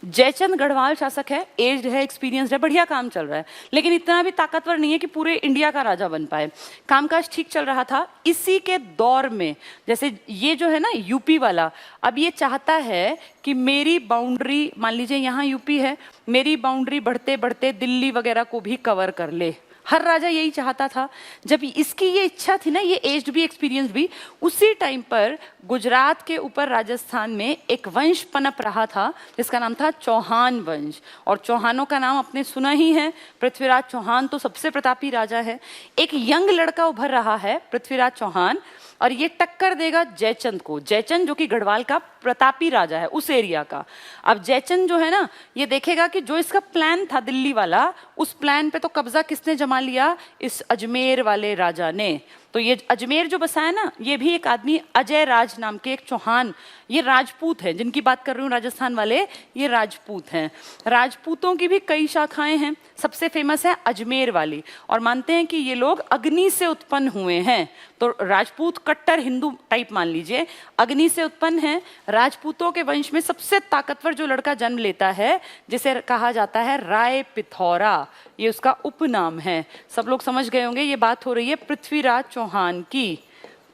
जयचंद गढ़वाल शासक है, एज्ड है, एक्सपीरियंस्ड है, बढ़िया काम चल रहा है, लेकिन इतना भी ताकतवर नहीं है कि पूरे इंडिया का राजा बन पाए। कामकाज ठीक चल रहा था। इसी के दौर में, जैसे ये जो है ना यूपी वाला, अब ये चाहता है कि मेरी बाउंड्री, मान लीजिए यहाँ यूपी है, मेरी बाउंड्री बढ़ते बढ़ते दिल्ली वगैरह को भी कवर कर ले। हर राजा यही चाहता था। जब इसकी ये इच्छा थी ना, ये एज्ड भी एक्सपीरियंस भी, उसी टाइम पर गुजरात के ऊपर राजस्थान में एक वंश पनप रहा था जिसका नाम था चौहान वंश। और चौहानों का नाम आपने सुना ही है, पृथ्वीराज चौहान तो सबसे प्रतापी राजा है। एक यंग लड़का उभर रहा है, पृथ्वीराज चौहान, और ये टक्कर देगा जयचंद को। जयचंद जो कि गढ़वाल का प्रतापी राजा है, उस एरिया का। अब जयचंद जो है ना, ये देखेगा कि जो इसका प्लान था दिल्ली वाला, उस प्लान पे तो कब्जा किसने जमा लिया? इस अजमेर वाले राजा ने। तो ये अजमेर जो बसाया ना, ये भी एक आदमी अजय राज नाम के एक चौहान, ये राजपूत है, जिनकी बात कर रही हूँ राजस्थान वाले, ये राजपूत हैं। राजपूतों की भी कई शाखाएं हैं, सबसे फेमस है अजमेर वाली, और मानते हैं कि ये लोग अग्नि से उत्पन्न हुए हैं। तो राजपूत कट्टर हिंदू टाइप मान लीजिए, अग्नि से उत्पन्न है। राजपूतों के वंश में सबसे ताकतवर जो लड़का जन्म लेता है, जिसे कहा जाता है राय पिथौरा, ये उसका उपनाम है। सब लोग समझ गए होंगे, ये बात हो रही है पृथ्वीराज चौहान की।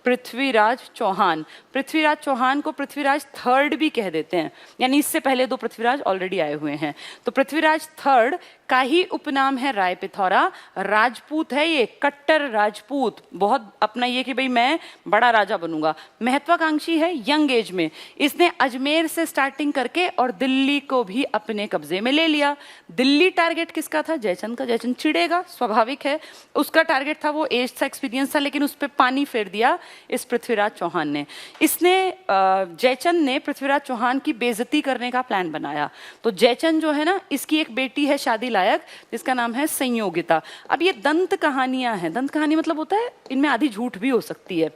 पृथ्वीराज चौहान, पृथ्वीराज चौहान को पृथ्वीराज थर्ड भी कह देते हैं, यानी इससे पहले 2 पृथ्वीराज ऑलरेडी आए हुए हैं। तो पृथ्वीराज थर्ड का ही उपनाम है राय पिथौरा। राजपूत है ये, कट्टर राजपूत, बहुत अपना ये कि भाई मैं बड़ा राजा बनूंगा, महत्वाकांक्षी है, यंग एज में। इसने अजमेर से स्टार्टिंग करके और दिल्ली को भी अपने कब्जे में ले लिया। दिल्ली टारगेट किसका था? जयचंद का। जयचंद चिढ़ेगा, स्वाभाविक है, उसका टारगेट था, वो एज था, एक्सपीरियंस था, लेकिन उस पर पानी फेर दिया इस पृथ्वीराज चौहान ने। इसने जयचंद ने पृथ्वीराज चौहान की बेइज्जती करने का प्लान बनाया। तो जयचंद जो है ना, इसकी एक बेटी है शादी लायक, जिसका नाम है संयोगिता। अब ये दंत कहानियां हैं। दंत कहानी मतलब होता है इनमें आधी झूठ भी हो सकती है,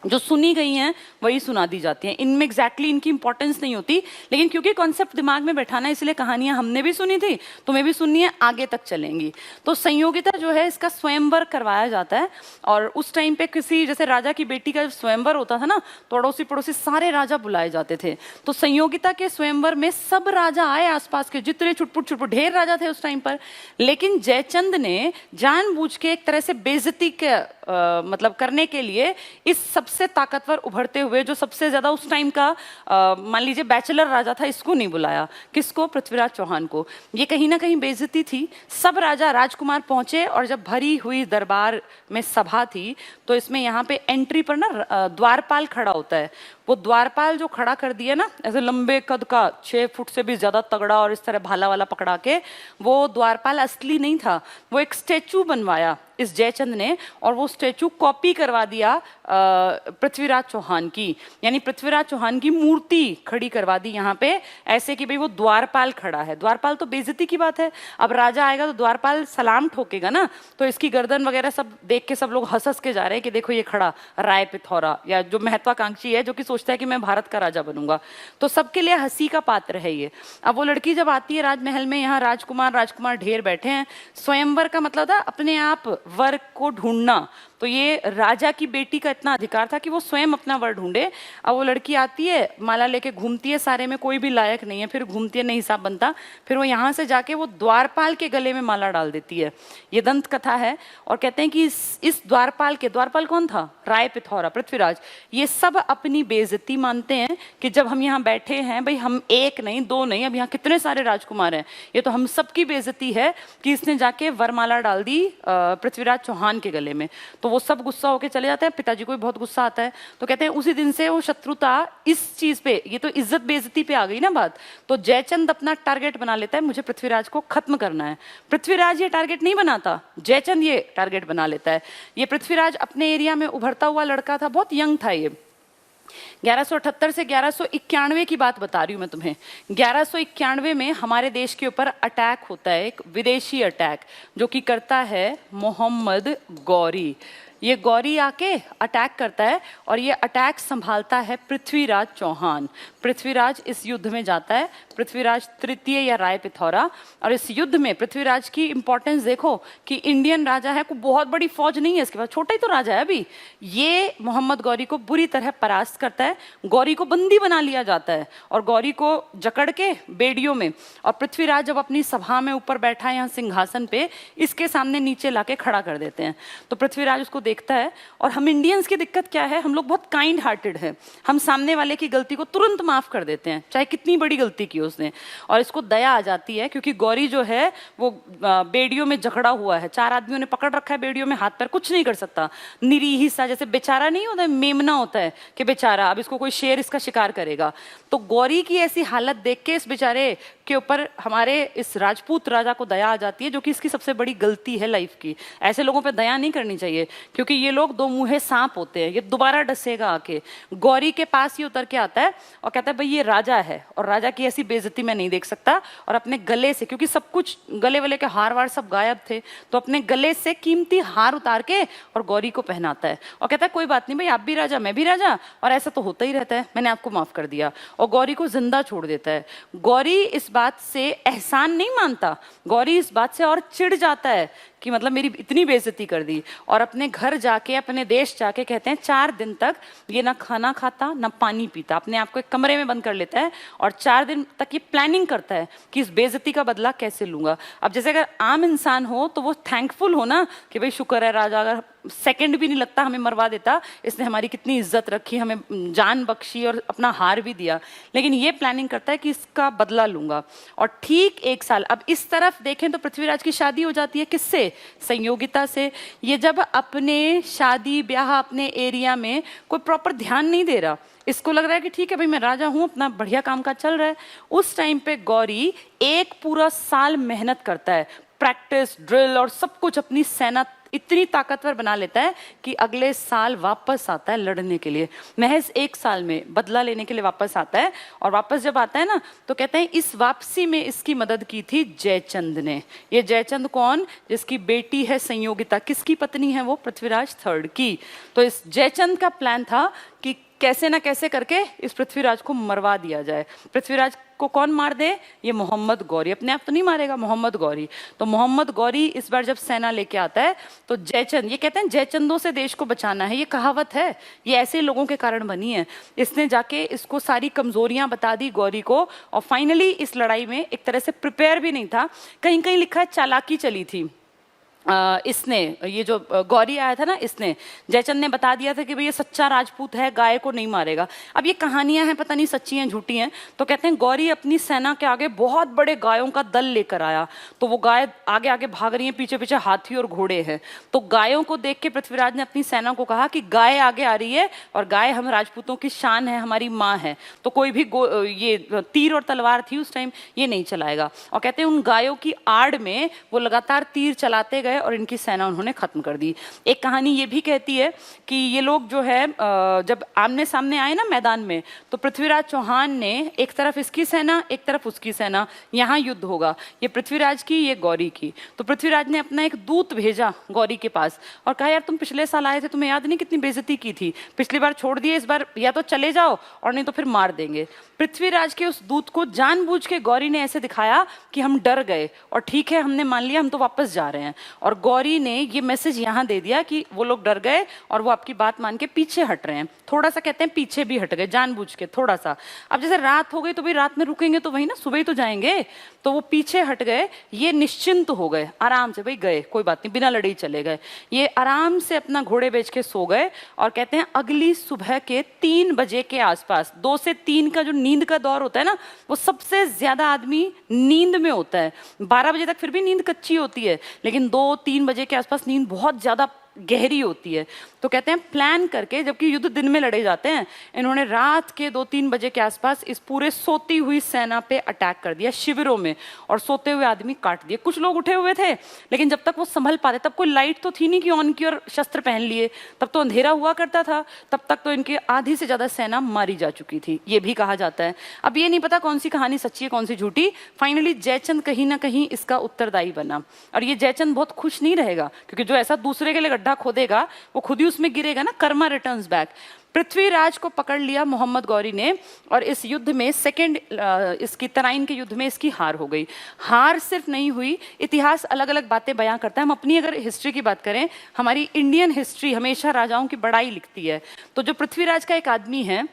जो सुनी गई हैं वही सुना दी जाती हैं, इनमें एग्जैक्टली इनकी इंपॉर्टेंस नहीं होती, लेकिन क्योंकि कॉन्सेप्ट दिमाग में बैठाना है, इसलिए कहानियां हमने भी सुनी थी, तुम्हें भी सुननी है, आगे तक चलेंगी। तो संयोगिता जो है, इसका स्वयंवर करवाया जाता है। और उस टाइम पे किसी, जैसे राजा की बेटी का स्वयंवर होता था ना, तो अड़ोसी पड़ोसी सारे राजा बुलाए जाते थे। तो संयोगिता के स्वयंवर में सब राजा आए, आसपास के जितने छुटपुट छुटपुट ढेर राजा थे उस टाइम पर। लेकिन जयचंद ने जानबूझ के एक तरह से बेइज्जती के मतलब करने के लिए इस सबसे ताकतवर उभरते हुए, जो सबसे ज्यादा उस टाइम का मान लीजिए बैचलर राजा था, इसको नहीं बुलाया। किसको? पृथ्वीराज चौहान को। ये कहीं ना कहीं बेइज्जती थी। सब राजा राजकुमार पहुंचे, और जब भरी हुई दरबार में सभा थी, तो इसमें यहाँ पे एंट्री पर ना द्वारपाल खड़ा होता है। वो द्वारपाल जो खड़ा कर दिया ना, ऐसे लंबे कद का, 6 फुट से भी ज्यादा तगड़ा, और इस तरह भाला वाला पकड़ा के, वो द्वारपाल असली नहीं था, वो एक स्टेचू बनवाया इस जयचंद ने, और वो स्टेचू कॉपी करवा दिया पृथ्वीराज चौहान की, यानी पृथ्वीराज चौहान की मूर्ति खड़ी करवा दी यहाँ पे, ऐसे कि भाई वो द्वारपाल खड़ा है। द्वारपाल तो बेइज्जती की बात है, अब राजा आएगा तो द्वारपाल सलाम ठोकेगा ना, तो इसकी गर्दन वगैरह सब देख के सब लोग हंस हंस के जा रहे हैं कि देखो ये खड़ा राय पिथौरा, या जो महत्वाकांक्षी है, जो कि सोचता है कि मैं भारत का राजा बनूंगा। तो सबके लिए हंसी का पात्र है ये। अब वो लड़की जब आती है राजमहल में, यहाँ राजकुमार ढेर बैठे हैं। स्वयंवर का मतलब था अपने आप वर को ढूंढना, तो ये राजा की बेटी का इतना अधिकार था कि वो स्वयं अपना वर ढूंढे। अब वो लड़की आती है, माला लेके घूमती है, सारे में कोई भी लायक नहीं है, फिर घूमती है, नहीं हिसाब बनता, फिर वो यहाँ से जाके वो द्वारपाल के गले में माला डाल देती है। ये दंत कथा है। और कहते हैं कि इस द्वारपाल कौन था? राय पिथौरा, पृथ्वीराज। ये सब अपनी बेइज्जती मानते हैं कि जब हम यहाँ बैठे हैं, भाई हम एक नहीं, दो नहीं, अब यहाँ कितने सारे राजकुमार हैं, ये तो हम सबकी बेइज्जती है कि इसने जाके वरमाला डाल दी पृथ्वीराज चौहान के गले में। तो वो सब गुस्सा होकर चले जाते हैं, पिताजी को भी बहुत गुस्सा आता है। तो कहते हैं उसी दिन से वो शत्रुता इस चीज पे, ये तो इज्जत बेइज्जती पे आ गई ना बात, तो जयचंद अपना टारगेट बना लेता है, मुझे पृथ्वीराज को खत्म करना है। पृथ्वीराज ये टारगेट नहीं बनाता, जयचंद ये टारगेट बना लेता है। ये पृथ्वीराज अपने एरिया में उभरता हुआ लड़का था, बहुत यंग था ये। 1178 से 1191 की बात बता रही हूं मैं तुम्हें। 1191 में हमारे देश के ऊपर अटैक होता है, एक विदेशी अटैक, जो कि करता है मोहम्मद गौरी। ये गौरी आके अटैक करता है और ये अटैक संभालता है पृथ्वीराज चौहान। पृथ्वीराज इस युद्ध में जाता है, पृथ्वीराज तृतीय या राय पिथौरा। और इस युद्ध में पृथ्वीराज की इंपॉर्टेंस देखो कि इंडियन राजा है, कोई बहुत बड़ी फौज नहीं है इसके पास, छोटा ही तो राजा है अभी। ये मोहम्मद गौरी को बुरी तरह परास्त करता है, गौरी को बंदी बना लिया जाता है और गौरी को जकड़ के बेड़ियों में, और पृथ्वीराज जब अपनी सभा में ऊपर बैठा है यहाँ सिंहासन पे, इसके सामने नीचे लाके खड़ा कर देते हैं। तो पृथ्वीराज उसको देखता है। और हम इंडियंस की दिक्कत क्या है, हम लोग बहुत काइंड हार्टेड हैं, हम सामने वाले की गलती को तुरंत माफ कर देते हैं, चाहे कितनी बड़ी गलती की उसने। और इसको दया आ जाती है क्योंकि गौरी जो है वो बेड़ियों में जकड़ा हुआ है, 4 आदमियों ने पकड़ रखा है बेड़ियों में, हाथ पैर कुछ नहीं कर सकता, निरीह सा, जैसे बेचारा नहीं होता, मेमना होता है कि बेचारा अब इसको कोई शेर इसका शिकार करेगा। तो गौरी की ऐसी हालत देख के इस बेचारे के ऊपर हमारे इस राजपूत राजा को दया आ जाती है, जो कि इसकी सबसे बड़ी गलती है लाइफ की। ऐसे लोगों पे दया नहीं करनी चाहिए क्योंकि ये लोग 2 मुंहे सांप होते हैं, ये दोबारा डसेगा आके। गौरी के पास ही उतर के आता है और कहता है भाई ये राजा है और राजा की ऐसी बेइज्जती मैं नहीं देख सकता। और अपने गले से, क्योंकि सब कुछ गले वाले के हार वार सब गायब थे, तो अपने गले से कीमती हार उतार के और गौरी को पहनाता है और कहता है कोई बात नहीं भाई, आप भी राजा मैं भी राजा, और ऐसा तो होता ही रहता है, मैंने आपको माफ कर दिया। और गौरी को जिंदा छोड़ देता है। गौरी इस बात से एहसान नहीं मानता, गौरी इस बात से और चिढ़ जाता है कि मतलब मेरी इतनी बेइज्जती कर दी। और अपने घर जाके, अपने देश जाके कहते हैं 4 दिन तक ये ना खाना खाता ना पानी पीता, अपने आप को एक कमरे में बंद कर लेता है और 4 दिन तक ये प्लानिंग करता है कि इस बेइज्जती का बदला कैसे लूंगा। अब जैसे अगर आम इंसान हो तो वो थैंकफुल हो ना कि भाई शुक्र है राजा, अगर सेकंड भी नहीं लगता हमें मरवा देता, इसने हमारी कितनी इज्जत रखी, हमें जान बख्शी और अपना हार भी दिया। लेकिन ये प्लानिंग करता है कि इसका बदला लूंगा। और ठीक 1 साल, अब इस तरफ देखें तो पृथ्वीराज की शादी हो जाती है किससे? संयोगिता से। ये जब अपने शादी ब्याह अपने एरिया में कोई प्रॉपर ध्यान नहीं दे रहा, इसको लग रहा है कि ठीक है भाई मैं राजा हूं, अपना बढ़िया काम काज चल रहा है। उस टाइम पे गौरी 1 पूरा साल मेहनत करता है, प्रैक्टिस, ड्रिल और सब कुछ, अपनी सेना इतनी ताकतवर बना लेता है कि अगले साल वापस आता है लड़ने के लिए। महज 1 साल में बदला लेने के लिए वापस आता है। और वापस जब आता है ना तो कहते हैं इस वापसी में इसकी मदद की थी जयचंद ने। ये जयचंद कौन? जिसकी बेटी है संयोगिता। किसकी पत्नी है वो? पृथ्वीराज III की। तो इस जयचंद का प्लान था कि कैसे ना कैसे करके इस पृथ्वीराज को मरवा दिया जाए। पृथ्वीराज को कौन मार दे? ये मोहम्मद गौरी। अपने आप तो नहीं मारेगा, मोहम्मद गौरी। तो मोहम्मद गौरी इस बार जब सेना लेके आता है तो जयचंद, ये कहते हैं जयचंदों से देश को बचाना है, ये कहावत है, ये ऐसे लोगों के कारण बनी है। इसने जाके इसको सारी कमजोरियां बता दी गौरी को, और फाइनली इस लड़ाई में एक तरह से प्रिपेयर भी नहीं था, कहीं कहीं लिखा है चालाकी चली थी। इसने, ये जो गौरी आया था ना, इसने, जयचंद ने बता दिया था कि भाई ये सच्चा राजपूत है, गाय को नहीं मारेगा। अब ये कहानियां हैं, पता नहीं सच्ची हैं झूठी हैं। तो कहते हैं गौरी अपनी सेना के आगे बहुत बड़े गायों का दल लेकर आया, तो वो गाय आगे आगे भाग रही हैं, पीछे पीछे हाथी और घोड़े हैं। तो गायों को देख के पृथ्वीराज ने अपनी सेना को कहा कि गाय आगे आ रही है, और गाय हम राजपूतों की शान है, हमारी माँ है, तो कोई भी ये तीर और तलवार थी उस टाइम, ये नहीं चलाएगा। और कहते हैं उन गायों की आड़ में वो लगातार तीर चलाते गए और इनकी सेना उन्होंने खत्म कर दी। एक कहानी ये भी कहती है कि ये लोग जो है जब आमने सामने आए ना मैदान में, तो पृथ्वीराज चौहान ने एक तरफ इसकी सेना, एक तरफ उसकी सेना, यहाँ युद्ध होगा, ये पृथ्वीराज की, ये गौरी की। तो पृथ्वीराज ने अपना एक दूत भेजा गौरी के पास और कहा यार तुम पिछले साल आए थे, तुम्हें याद नहीं कितनी बेइज्जती की थी, पिछली बार छोड़ दिए, इस बार या तो चले जाओ और नहीं तो फिर मार देंगे। पृथ्वीराज के उस दूत को जानबूझ के गौरी ने ऐसे दिखाया कि हम डर गए और ठीक है हमने मान लिया, हम तो वापस जा रहे हैं। और गौरी ने ये मैसेज यहाँ दे दिया कि वो लोग डर गए और वो आपकी बात मान के पीछे हट रहे हैं। थोड़ा सा कहते हैं पीछे भी हट गए जानबूझ के थोड़ा सा। अब जैसे रात हो गई तो भाई रात में रुकेंगे तो वही ना, सुबह ही तो जाएंगे, तो वो पीछे हट गए। ये निश्चिंत हो गए, आराम से भाई गए, कोई बात नहीं, बिना लड़े ही चले गए। ये आराम से अपना घोड़े बेच के सो गए। और कहते हैं अगली सुबह के 3 बजे के आसपास, 2 से 3 का जो नींद का दौर होता है ना, वो सबसे ज्यादा आदमी नींद में होता है। 12 बजे तक फिर भी नींद कच्ची होती है, लेकिन 2-3 बजे के आसपास नींद बहुत ज्यादा गहरी होती है। तो कहते हैं प्लान करके, जबकि युद्ध दिन में लड़े जाते हैं, इन्होंने रात के 2-3 बजे के आसपास इस पूरे सोती हुई सेना पे अटैक कर दिया शिविरों में, और सोते हुए आदमी काट दिए। कुछ लोग उठे हुए थे, लेकिन जब तक वो संभल पाते, तब कोई लाइट तो थी नहीं कि ऑन की और शस्त्र पहन लिए, तब तो अंधेरा हुआ करता था, तब तक तो इनकी आधी से ज्यादा सेना मारी जा चुकी थी, ये भी कहा जाता है। अब ये नहीं पता कौन सी कहानी सच्ची है कौन सी झूठी। फाइनली जयचंद कहीं ना कहीं इसका उत्तरदायी बना, और ये जयचंद बहुत खुश नहीं रहेगा, क्योंकि जो ऐसा दूसरे के लिए गड्ढा खोदेगा वो खुद ही उसमें गिरेगा ना, कर्मा रिटर्न्स बैक। पृथ्वीराज को पकड़ लिया मोहम्मद गौरी ने, और इस युद्ध में इसकी तराइन के युद्ध में इसकी हार हो गई। हार सिर्फ नहीं हुई, इतिहास अलग अलग बातें बयां करता है। हम अपनी अगर हिस्ट्री की बात करें, हमारी इंडियन हिस्ट्री हमेशा राजाओं की बड़ाई लिखती है। तो जो पृथ्वीराज का एक आदमी है,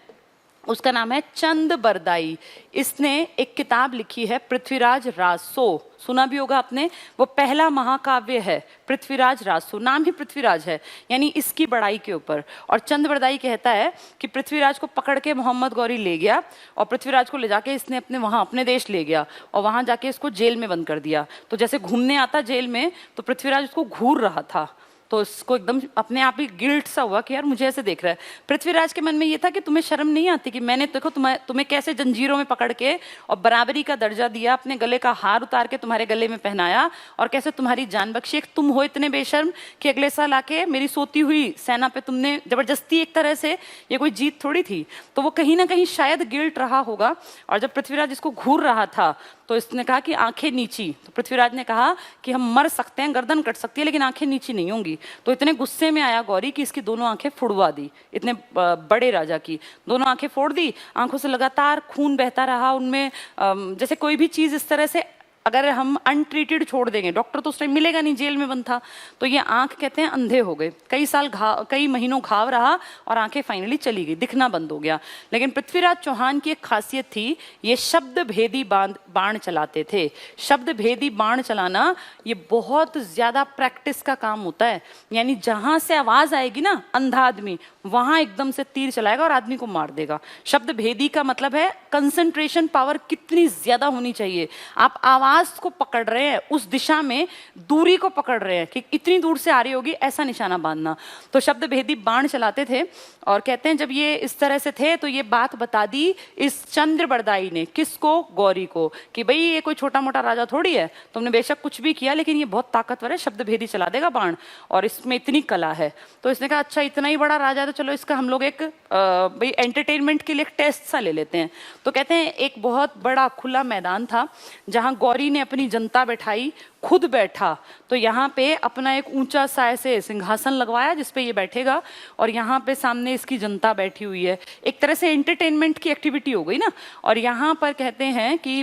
उसका नाम है चंद बरदाई। इसने एक किताब लिखी है पृथ्वीराज रासो, सुना भी होगा आपने। वो पहला महाकाव्य है पृथ्वीराज रासो, नाम ही पृथ्वीराज है, यानी इसकी बड़ाई के ऊपर। और चंद बरदाई कहता है कि पृथ्वीराज को पकड़ के मोहम्मद गौरी ले गया, और पृथ्वीराज को ले जाके इसने अपने देश ले गया, और वहां जाके इसको जेल में बंद कर दिया। तो जैसे घूमने आता जेल में, तो पृथ्वीराज उसको घूर रहा था, तो उसको एकदम अपने आप ही गिल्ट सा हुआ कि यार मुझे ऐसे देख रहा है। पृथ्वीराज के मन में ये था कि तुम्हें शर्म नहीं आती कि मैंने देखो तुम्हें कैसे जंजीरों में पकड़ के और बराबरी का दर्जा दिया, अपने गले का हार उतार के तुम्हारे गले में पहनाया, और कैसे तुम्हारी जान बख्शी। एक तुम हो इतने बेशर्म कि अगले साल आके मेरी सोती हुई सेना पे तुमने जबरदस्ती, एक तरह से ये कोई जीत थोड़ी थी। तो वो कहीं ना कहीं शायद गिल्ट रहा होगा। और जब पृथ्वीराज इसको घूर रहा था, तो इसने कहा कि आंखें नीची। तो पृथ्वीराज ने कहा कि हम मर सकते हैं, गर्दन कट सकती है, लेकिन आंखें नीची नहीं होंगी। तो इतने गुस्से में आया गौरी कि इसकी दोनों आंखें फुड़वा दी। इतने बड़े राजा की दोनों आंखें फोड़ दी। आंखों से लगातार खून बहता रहा उनमें, जैसे कोई भी चीज इस तरह से अगर हम अनट्रीटेड छोड़ देंगे, डॉक्टर तो उस टाइम मिलेगा नहीं, जेल में बंद था, तो ये आंख कहते हैं अंधे हो गए। कई महीनों घाव रहा और आंखें फाइनली चली गई, दिखना बंद हो गया। लेकिन पृथ्वीराज चौहान की एक खासियत थी, ये शब्द भेदी बाण चलाते थे। शब्द भेदी बाण चलाना ये बहुत ज्यादा प्रैक्टिस का काम होता है। यानी जहां से आवाज आएगी ना, अंधा आदमी वहां एकदम से तीर चलाएगा और आदमी को मार देगा। शब्द भेदी का मतलब है कंसंट्रेशन पावर कितनी ज्यादा होनी चाहिए। आप आवाज को पकड़ रहे हैं, उस दिशा में दूरी को पकड़ रहे हैं कि इतनी दूर से आ रही होगी, ऐसा निशाना बांधना। तो शब्द भेदी बाण चलाते थे। और कहते हैं जब ये इस तरह से थे, तो ये बात बता दी इस चंद्र बरदाई ने, किसको? गौरी को, कि भाई ये कोई छोटा मोटा राजा थोड़ी है, तुमने बेशक कुछ भी किया, लेकिन ये बहुत ताकतवर है, शब्द भेदी चला देगा बाण, और इसमें इतनी कला है। तो इसने कहा अच्छा इतना ही बड़ा राजा है, तो चलो इसका हम लोग एक भाई एंटरटेनमेंट के लिए एक टेस्ट सा ले लेते हैं। तो कहते हैं एक बहुत बड़ा खुला मैदान था, जहां गौरी ने अपनी जनता बैठाई, खुद बैठा। तो यहाँ पे अपना एक ऊंचा सा ऐसे सिंहासन लगवाया जिसपे ये बैठेगा, और यहाँ पे सामने इसकी जनता बैठी हुई है। एक तरह से एंटरटेनमेंट की एक्टिविटी हो गई ना। और यहाँ पर कहते हैं कि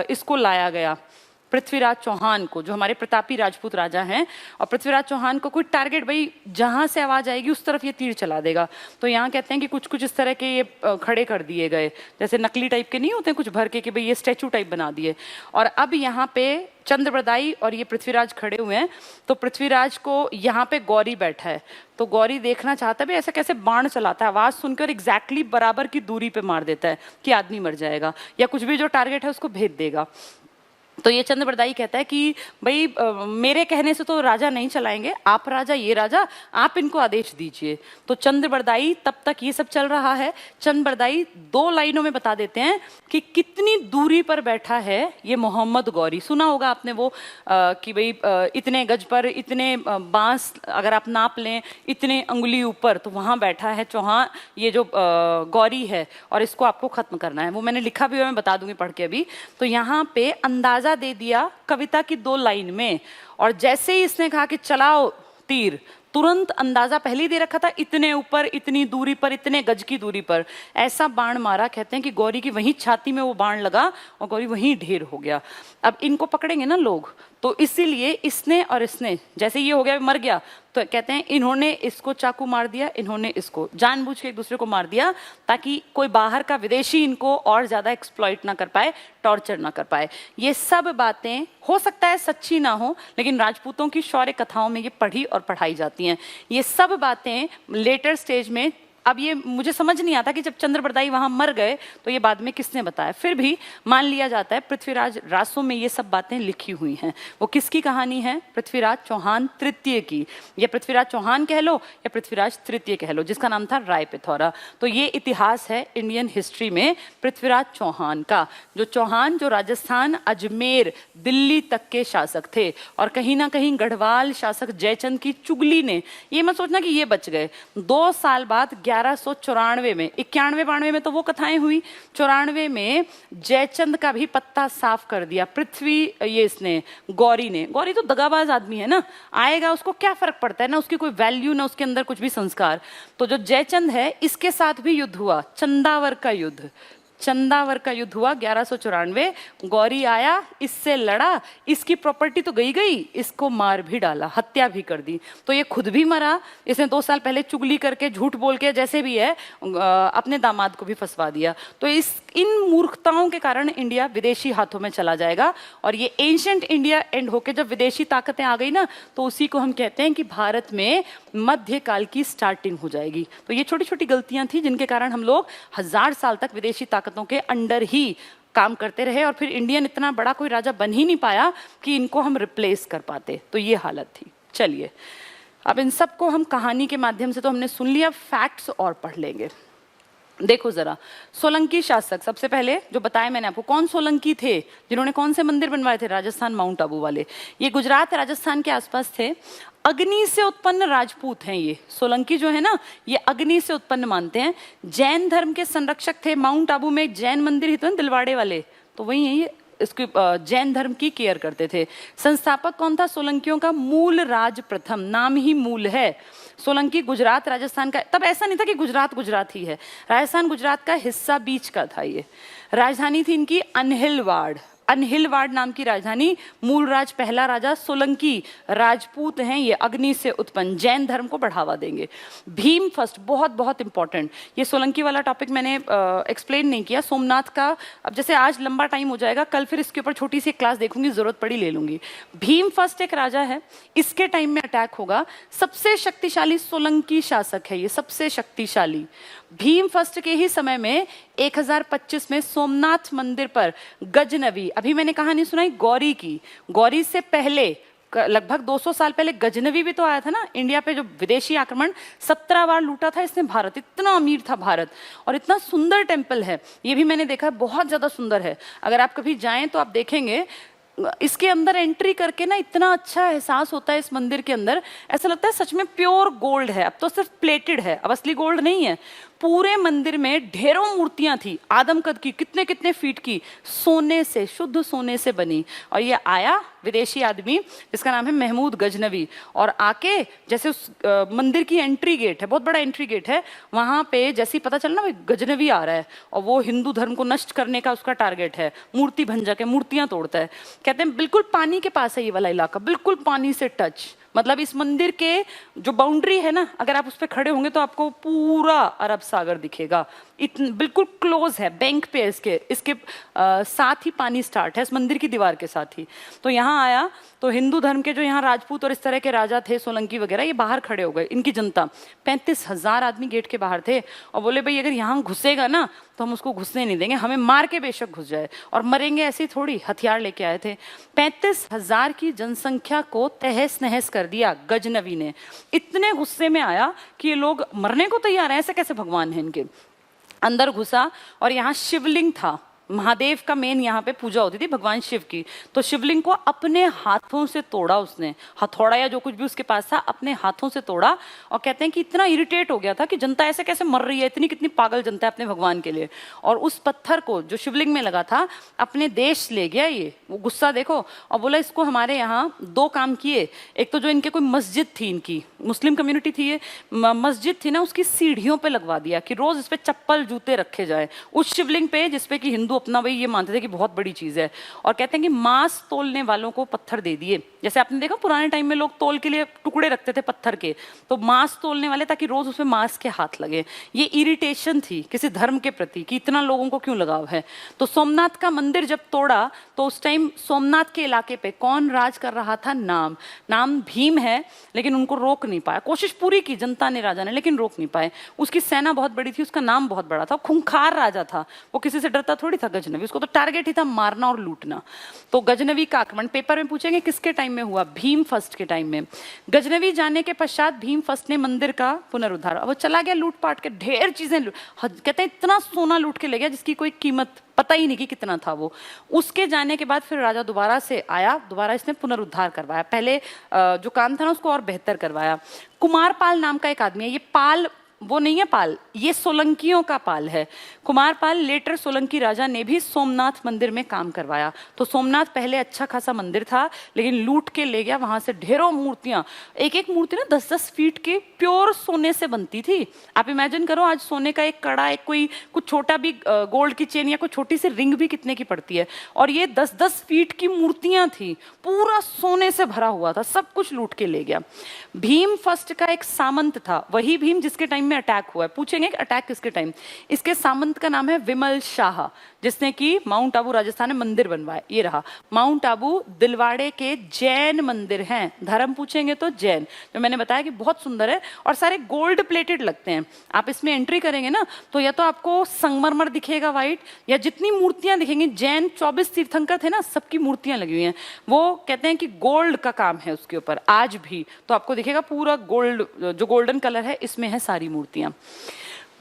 इसको लाया गया पृथ्वीराज चौहान को, जो हमारे प्रतापी राजपूत राजा हैं। और पृथ्वीराज चौहान को कोई टारगेट, भाई जहां से आवाज आएगी उस तरफ ये तीर चला देगा। तो यहाँ कहते हैं कि कुछ कुछ इस तरह के ये खड़े कर दिए गए, जैसे नकली टाइप के नहीं होते कुछ भर के, कि भाई ये स्टैचू टाइप बना दिए। और अब यहाँ पे चंद्र बरदाई और ये पृथ्वीराज खड़े हुए हैं। तो पृथ्वीराज को यहाँ पे गौरी बैठा है, तो गौरी देखना चाहता है भाई ऐसा कैसे बाण चलाता है, आवाज सुनकर एग्जैक्टली बराबर की दूरी पे मार देता है कि आदमी मर जाएगा, या कुछ भी जो टारगेट है उसको भेद देगा। तो ये चंद्र बरदाई कहता है कि भाई मेरे कहने से तो राजा नहीं चलाएंगे, आप राजा, ये राजा, आप इनको आदेश दीजिए। तो चंद्र बरदाई, तब तक ये सब चल रहा है, चंद्र बरदाई 2 लाइनों में बता देते हैं कि कितनी दूरी पर बैठा है ये मोहम्मद गौरी। सुना होगा आपने वो कि भाई इतने गज पर, इतने बांस अगर आप नाप लें, इतने अंगुली ऊपर, तो वहां बैठा है चौहान, ये जो गौरी है, और इसको आपको खत्म करना है। वो मैंने लिखा भी हुआ, मैं बता दूंगी पढ़ के अभी। तो यहाँ पे अंदाजा दे दिया कविता की 2 लाइन में। और जैसे ही इसने कहा कि चलाओ तीर, तुरंत अंदाजा पहले ही दे रखा था, इतने ऊपर, इतनी दूरी पर, इतने गज की दूरी पर ऐसा बाण मारा। कहते हैं कि गौरी की वहीं छाती में वो बाण लगा और गौरी वहीं ढेर हो गया। अब इनको पकड़ेंगे ना लोग, तो इसीलिए इसने और इसने, जैसे ये हो गया मर गया, तो कहते हैं इन्होंने इसको चाकू मार दिया, इन्होंने इसको, जानबूझ के एक दूसरे को मार दिया ताकि कोई बाहर का विदेशी इनको और ज्यादा एक्सप्लॉइट ना कर पाए, टॉर्चर ना कर पाए। ये सब बातें हो सकता है सच्ची ना हो, लेकिन राजपूतों की शौर्य कथाओं में ये पढ़ी और पढ़ाई जाती हैं। ये सब बातें लेटर स्टेज में, अब ये मुझे समझ नहीं आता कि जब चंद्रप्रदायी वहां मर गए तो ये बाद में किसने बताया, फिर भी मान लिया जाता है पृथ्वीराज रासों में ये सब बातें लिखी हुई हैं। वो किसकी कहानी है? पृथ्वीराज चौहान तृतीय की, या पृथ्वीराज चौहान कह लो या पृथ्वीराज तृतीय कह लो, जिसका नाम था राय पिथौरा। तो ये इतिहास है इंडियन हिस्ट्री में पृथ्वीराज चौहान का। जो चौहान जो राजस्थान, अजमेर, दिल्ली तक के शासक थे, और कहीं ना कहीं गढ़वाल शासक जयचंद की चुगली ने, ये मत सोचना कि ये बच गए, 2 साल बाद 1194 में, 91-92 में तो वो कथाएं हुई, 94 में जयचंद का भी पत्ता साफ कर दिया पृथ्वी, ये इसने गौरी ने। गौरी तो दगाबाज आदमी है ना, आएगा उसको क्या फर्क पड़ता है ना, उसकी कोई वैल्यू ना उसके अंदर कुछ भी संस्कार। तो जो जयचंद है इसके साथ भी युद्ध हुआ, चंदावर का युद्ध, चंदावर का युद्ध हुआ 1194। गौरी आया, इससे लड़ा, इसकी प्रॉपर्टी तो गई गई, इसको मार भी डाला, हत्या भी कर दी। तो ये खुद भी मरा, इसने 2 साल पहले चुगली करके, झूठ बोल के, जैसे भी है, अपने दामाद को भी फंसवा दिया। तो इन मूर्खताओं के कारण इंडिया विदेशी हाथों में चला जाएगा, और ये एंशिएंट इंडिया एंड होके जब विदेशी ताकतें आ गई ना, तो उसी को हम कहते हैं कि भारत में मध्यकाल की स्टार्टिंग हो जाएगी। तो ये छोटी छोटी गलतियां थी जिनके कारण हम लोग 1000 साल तक विदेशी ताकतों के अंडर ही काम करते रहे, और फिर इंडियन इतना बड़ा कोई राजा बन ही नहीं पाया कि इनको हम रिप्लेस कर पाते। तो ये हालत थी। चलिए, अब इन सबको हम कहानी के माध्यम से तो हमने सुन लिया, फैक्ट्स और पढ़ लेंगे। देखो जरा, सोलंकी शासक, सबसे पहले जो बताया मैंने आपको, कौन सोलंकी थे जिन्होंने कौन से मंदिर बनवाए थे? राजस्थान, माउंट आबू वाले। ये गुजरात राजस्थान के आसपास थे। अग्नि से उत्पन्न राजपूत हैं ये सोलंकी जो है ना, ये अग्नि से उत्पन्न मानते हैं। जैन धर्म के संरक्षक थे। माउंट आबू में एक जैन मंदिर ही तो है, दिलवाड़े वाले, तो वही है ये, इसकी जैन धर्म की केयर करते थे। संस्थापक कौन था सोलंकियों का? मूल राज प्रथम, नाम ही मूल है। सोलंकी गुजरात राजस्थान का, तब ऐसा नहीं था कि गुजरात गुजरात ही है, राजस्थान गुजरात का हिस्सा बीच का था ये। राजधानी थी इनकी अनहिलवाड़, अनहिलवाड़ नाम की राजधानी। मूल राज, पहला राजा सोलंकी राजपूत हैं ये, अग्नि से उत्पन्न, जैन धर्म को बढ़ावा देंगे। भीम फर्स्ट, बहुत बहुत इंपॉर्टेंट, ये सोलंकी वाला टॉपिक मैंने एक्सप्लेन नहीं किया। सोमनाथ का, अब जैसे आज लंबा टाइम हो जाएगा, कल फिर इसके ऊपर छोटी सी क्लास देखूंगी, जरूरत पड़ी ले लूंगी। भीम फर्स्ट एक राजा है, इसके टाइम में अटैक होगा। सबसे शक्तिशाली सोलंकी शासक है ये, सबसे शक्तिशाली। भीम फर्स्ट के ही समय में 1025 में सोमनाथ मंदिर पर गजनवी, अभी मैंने कहानी सुनाई गौरी की, गौरी से पहले लगभग 200 साल पहले गजनवी भी तो आया था ना इंडिया पे, जो विदेशी आक्रमण 17 बार लूटा था इसने भारत। इतना अमीर था भारत, और इतना सुंदर टेम्पल है, ये भी मैंने देखा, बहुत ज्यादा सुंदर है। अगर आप कभी जाएं तो आप देखेंगे, इसके अंदर एंट्री करके ना इतना अच्छा एहसास होता है इस मंदिर के अंदर, ऐसा लगता है सच में प्योर गोल्ड है। अब तो सिर्फ प्लेटेड है, अब असली गोल्ड नहीं है। पूरे मंदिर में ढेरों मूर्तियां थी, आदम कद की, कितने कितने फीट की, सोने से, शुद्ध सोने से बनी। और ये आया विदेशी आदमी जिसका नाम है महमूद गजनवी, और आके जैसे उस मंदिर की एंट्री गेट है, बहुत बड़ा एंट्री गेट है, वहां पे जैसे ही पता चला ना गजनवी आ रहा है, और वो हिंदू धर्म को नष्ट करने का उसका टारगेट है, मूर्ति भंजक है, मूर्तियां तोड़ता है। कहते हैं बिल्कुल पानी के पास है ये वाला इलाका, बिल्कुल पानी से टच, मतलब इस मंदिर के जो बाउंड्री है ना, अगर आप उस पर खड़े होंगे तो आपको पूरा अरब सागर दिखेगा, बिल्कुल क्लोज है, बैंक पे इसके इसके साथ ही पानी स्टार्ट है, इस मंदिर की दीवार के साथ ही। तो यहाँ आया तो हिंदू धर्म के जो यहाँ राजपूत और इस तरह के राजा थे, सोलंकी वगैरह, ये बाहर खड़े हो गए। इनकी जनता 35,000 आदमी गेट के बाहर थे, और बोले भाई अगर यहाँ घुसेगा ना तो हम उसको घुसने नहीं देंगे, हमें मार के बेशक घुस जाए, और मरेंगे ऐसे थोड़ी, हथियार लेके आए थे। 35,000 की जनसंख्या को तहस नहस कर दिया गजनवी ने। इतने गुस्से में आया कि ये लोग मरने को तैयार हैं, ऐसे कैसे भगवान है इनके। अंदर घुसा, और यहाँ शिवलिंग था, महादेव का मेन यहाँ पे पूजा होती थी, भगवान शिव की। तो शिवलिंग को अपने हाथों से तोड़ा उसने, हथौड़ा या जो कुछ भी उसके पास था, अपने हाथों से तोड़ा। और कहते हैं कि इतना इरिटेट हो गया था कि जनता ऐसे कैसे मर रही है, इतनी कितनी पागल जनता है अपने भगवान के लिए। और उस पत्थर को जो शिवलिंग में लगा था अपने देश ले गया ये, वो गुस्सा देखो, और बोला इसको हमारे यहाँ 2 काम किए। एक तो जो इनके कोई मस्जिद थी, इनकी मुस्लिम कम्युनिटी थी, ये मस्जिद थी ना, उसकी सीढ़ियों पर लगवा दिया कि रोज इस पे चप्पल जूते रखे जाए, उस शिवलिंग पे जिसपे कि हिंदू हिंदू अपना भाई ये मानते थे कि बहुत बड़ी चीज़ है, और कहते हैं कि मांस तोलने वालों को पत्थर दे दिए। जैसे आपने देखा पुराने टाइम में लोग तोल के लिए टुकड़े रखते थे पत्थर के, तो मांस तोलने वाले ताकि रोज उसमें मांस के हाथ लगे। ये इरिटेशन थी किसी धर्म के प्रति कि इतना लोगों को क्यों लगाव है। तो सोमनाथ का मंदिर जब तोड़ा तो उस टाइम सोमनाथ के इलाके पे कौन राज कर रहा था? नाम भीम है, लेकिन उनको रोक नहीं पाया। कोशिश पूरी की जनता ने, राजा ने, लेकिन रोक नहीं पाए। उसकी सेना बहुत बड़ी थी, उसका नाम बहुत बड़ा था, खूंखार राजा था, वो किसी से डरता थोड़ी था गजनवी। उसको तो टारगेट ही था मारना और लूटना। तो गजनवी का आक्रमण पेपर में पूछेंगे किसके टाइम में हुआ? भीम फर्स्ट के टाइम में। गजनवी जाने के पश्चात भीम फर्स्ट ने मंदिर का पुनरुद्धार, वो चला गया लूटपाट के, ढेर चीजें कहते हैं इतना सोना लूट के ले गया जिसकी कोई कीमत पता ही नहीं कि कितना था वो। उसके जाने के बाद फिर राजा दोबारा से आया, दोबारा इसने पुनरुद्धार करवाया, पहले जो काम था ना उसको और बेहतर करवाया। कुमारपाल नाम का एक आदमी है, ये पाल वो नहीं है पाल, ये सोलंकियों का पाल है। कुमारपाल लेटर सोलंकी राजा ने भी सोमनाथ मंदिर में काम करवाया। तो सोमनाथ पहले अच्छा खासा मंदिर था, लेकिन लूट के ले गया वहां से ढेरों मूर्तियां। एक एक मूर्ति ना 10-10 फीट की प्योर सोने से बनती थी। आप इमेजिन करो आज सोने का एक कड़ा, एक कोई कुछ छोटा भी गोल्ड की चेन या कोई छोटी सी रिंग भी कितने की पड़ती है, और ये 10-10 फीट की मूर्तियां थी, पूरा सोने से भरा हुआ था, सब कुछ लूट के ले गया। भीम फर्स्ट का एक सामंत था, वही भीम जिसके टाइम में अटैक हुआ है। पूछेंगे कि अटैक किसके टाइम? इसके सामंत का नाम है विमल शाह, जिसने कि माउंट आबू राजस्थान में मंदिर बनवाए। ये रहा माउंट आबू, दिलवाड़े के जैन मंदिर हैं। धर्म पूछेंगे तो जैन, जो मैंने बताया कि बहुत सुंदर है और सारे गोल्ड प्लेटेड लगते हैं। आप इसमें एंट्री करेंगे ना तो या तो आपको संगमरमर दिखेगा वाइट, या जितनी मूर्तियां दिखेंगी, जैन 24 तीर्थंकर थे ना, सबकी मूर्तियां लगी हुई हैं। वो कहते हैं कि गोल्ड का काम है उसके ऊपर आज भी, तो आपको दिखेगा पूरा गोल्ड, जो गोल्डन कलर है इसमें है सारी मूर्तियां।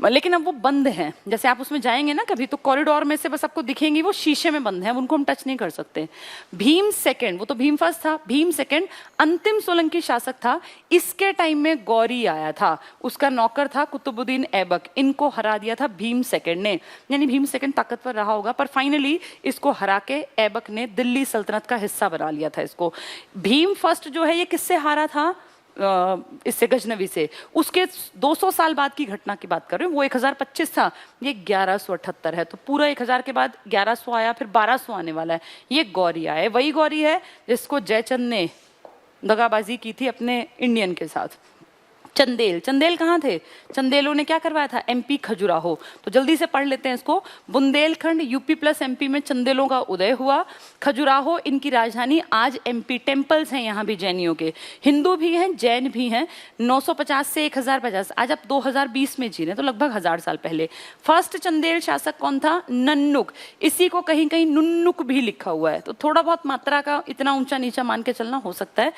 लेकिन अब वो बंद हैं। जैसे आप उसमें जाएंगे ना कभी तो कॉरिडोर में से बस आपको दिखेंगी, वो शीशे में बंद हैं, उनको हम टच नहीं कर सकते। भीम सेकंड, वो तो भीम फर्स्ट था, भीम सेकंड अंतिम सोलंकी शासक था। इसके टाइम में गौरी आया था, उसका नौकर था कुतुबुद्दीन ऐबक। इनको हरा दिया था भीम सेकंड ने, यानी भीम सेकंड ताकतवर रहा होगा, पर फाइनली इसको हरा के ऐबक ने दिल्ली सल्तनत का हिस्सा बना लिया था इसको। भीम फर्स्ट जो है ये किससे हारा था? इससे, गजनवी से। उसके 200 साल बाद की घटना की बात कर रहे हैं। वो 1025 था, ये 1178 है, तो पूरा 1000 के बाद 1100 आया, फिर 1200 आने वाला है। ये गौरी आए, वही गौरी है जिसको जयचंद ने दगाबाजी की थी अपने इंडियन के साथ। चंदेल कहाँ थे? चंदेलों ने क्या करवाया था? एमपी खजुराहो। तो जल्दी से पढ़ लेते हैं इसको। बुंदेलखंड यूपी प्लस एमपी में चंदेलों का उदय हुआ। खजुराहो इनकी राजधानी, आज एमपी। टेम्पल्स हैं यहाँ भी जैनियों के, हिंदू भी हैं जैन भी हैं। 950 से 1050, आज आप 2020 में जी रहे हैं, तो लगभग 1000 साल पहले। फर्स्ट चंदेल शासक कौन था? नन्नुक। इसी को कहीं कहीं नुन्नुक भी लिखा हुआ है, तो थोड़ा बहुत मात्रा का इतना ऊंचा नीचा मान के चलना हो सकता है।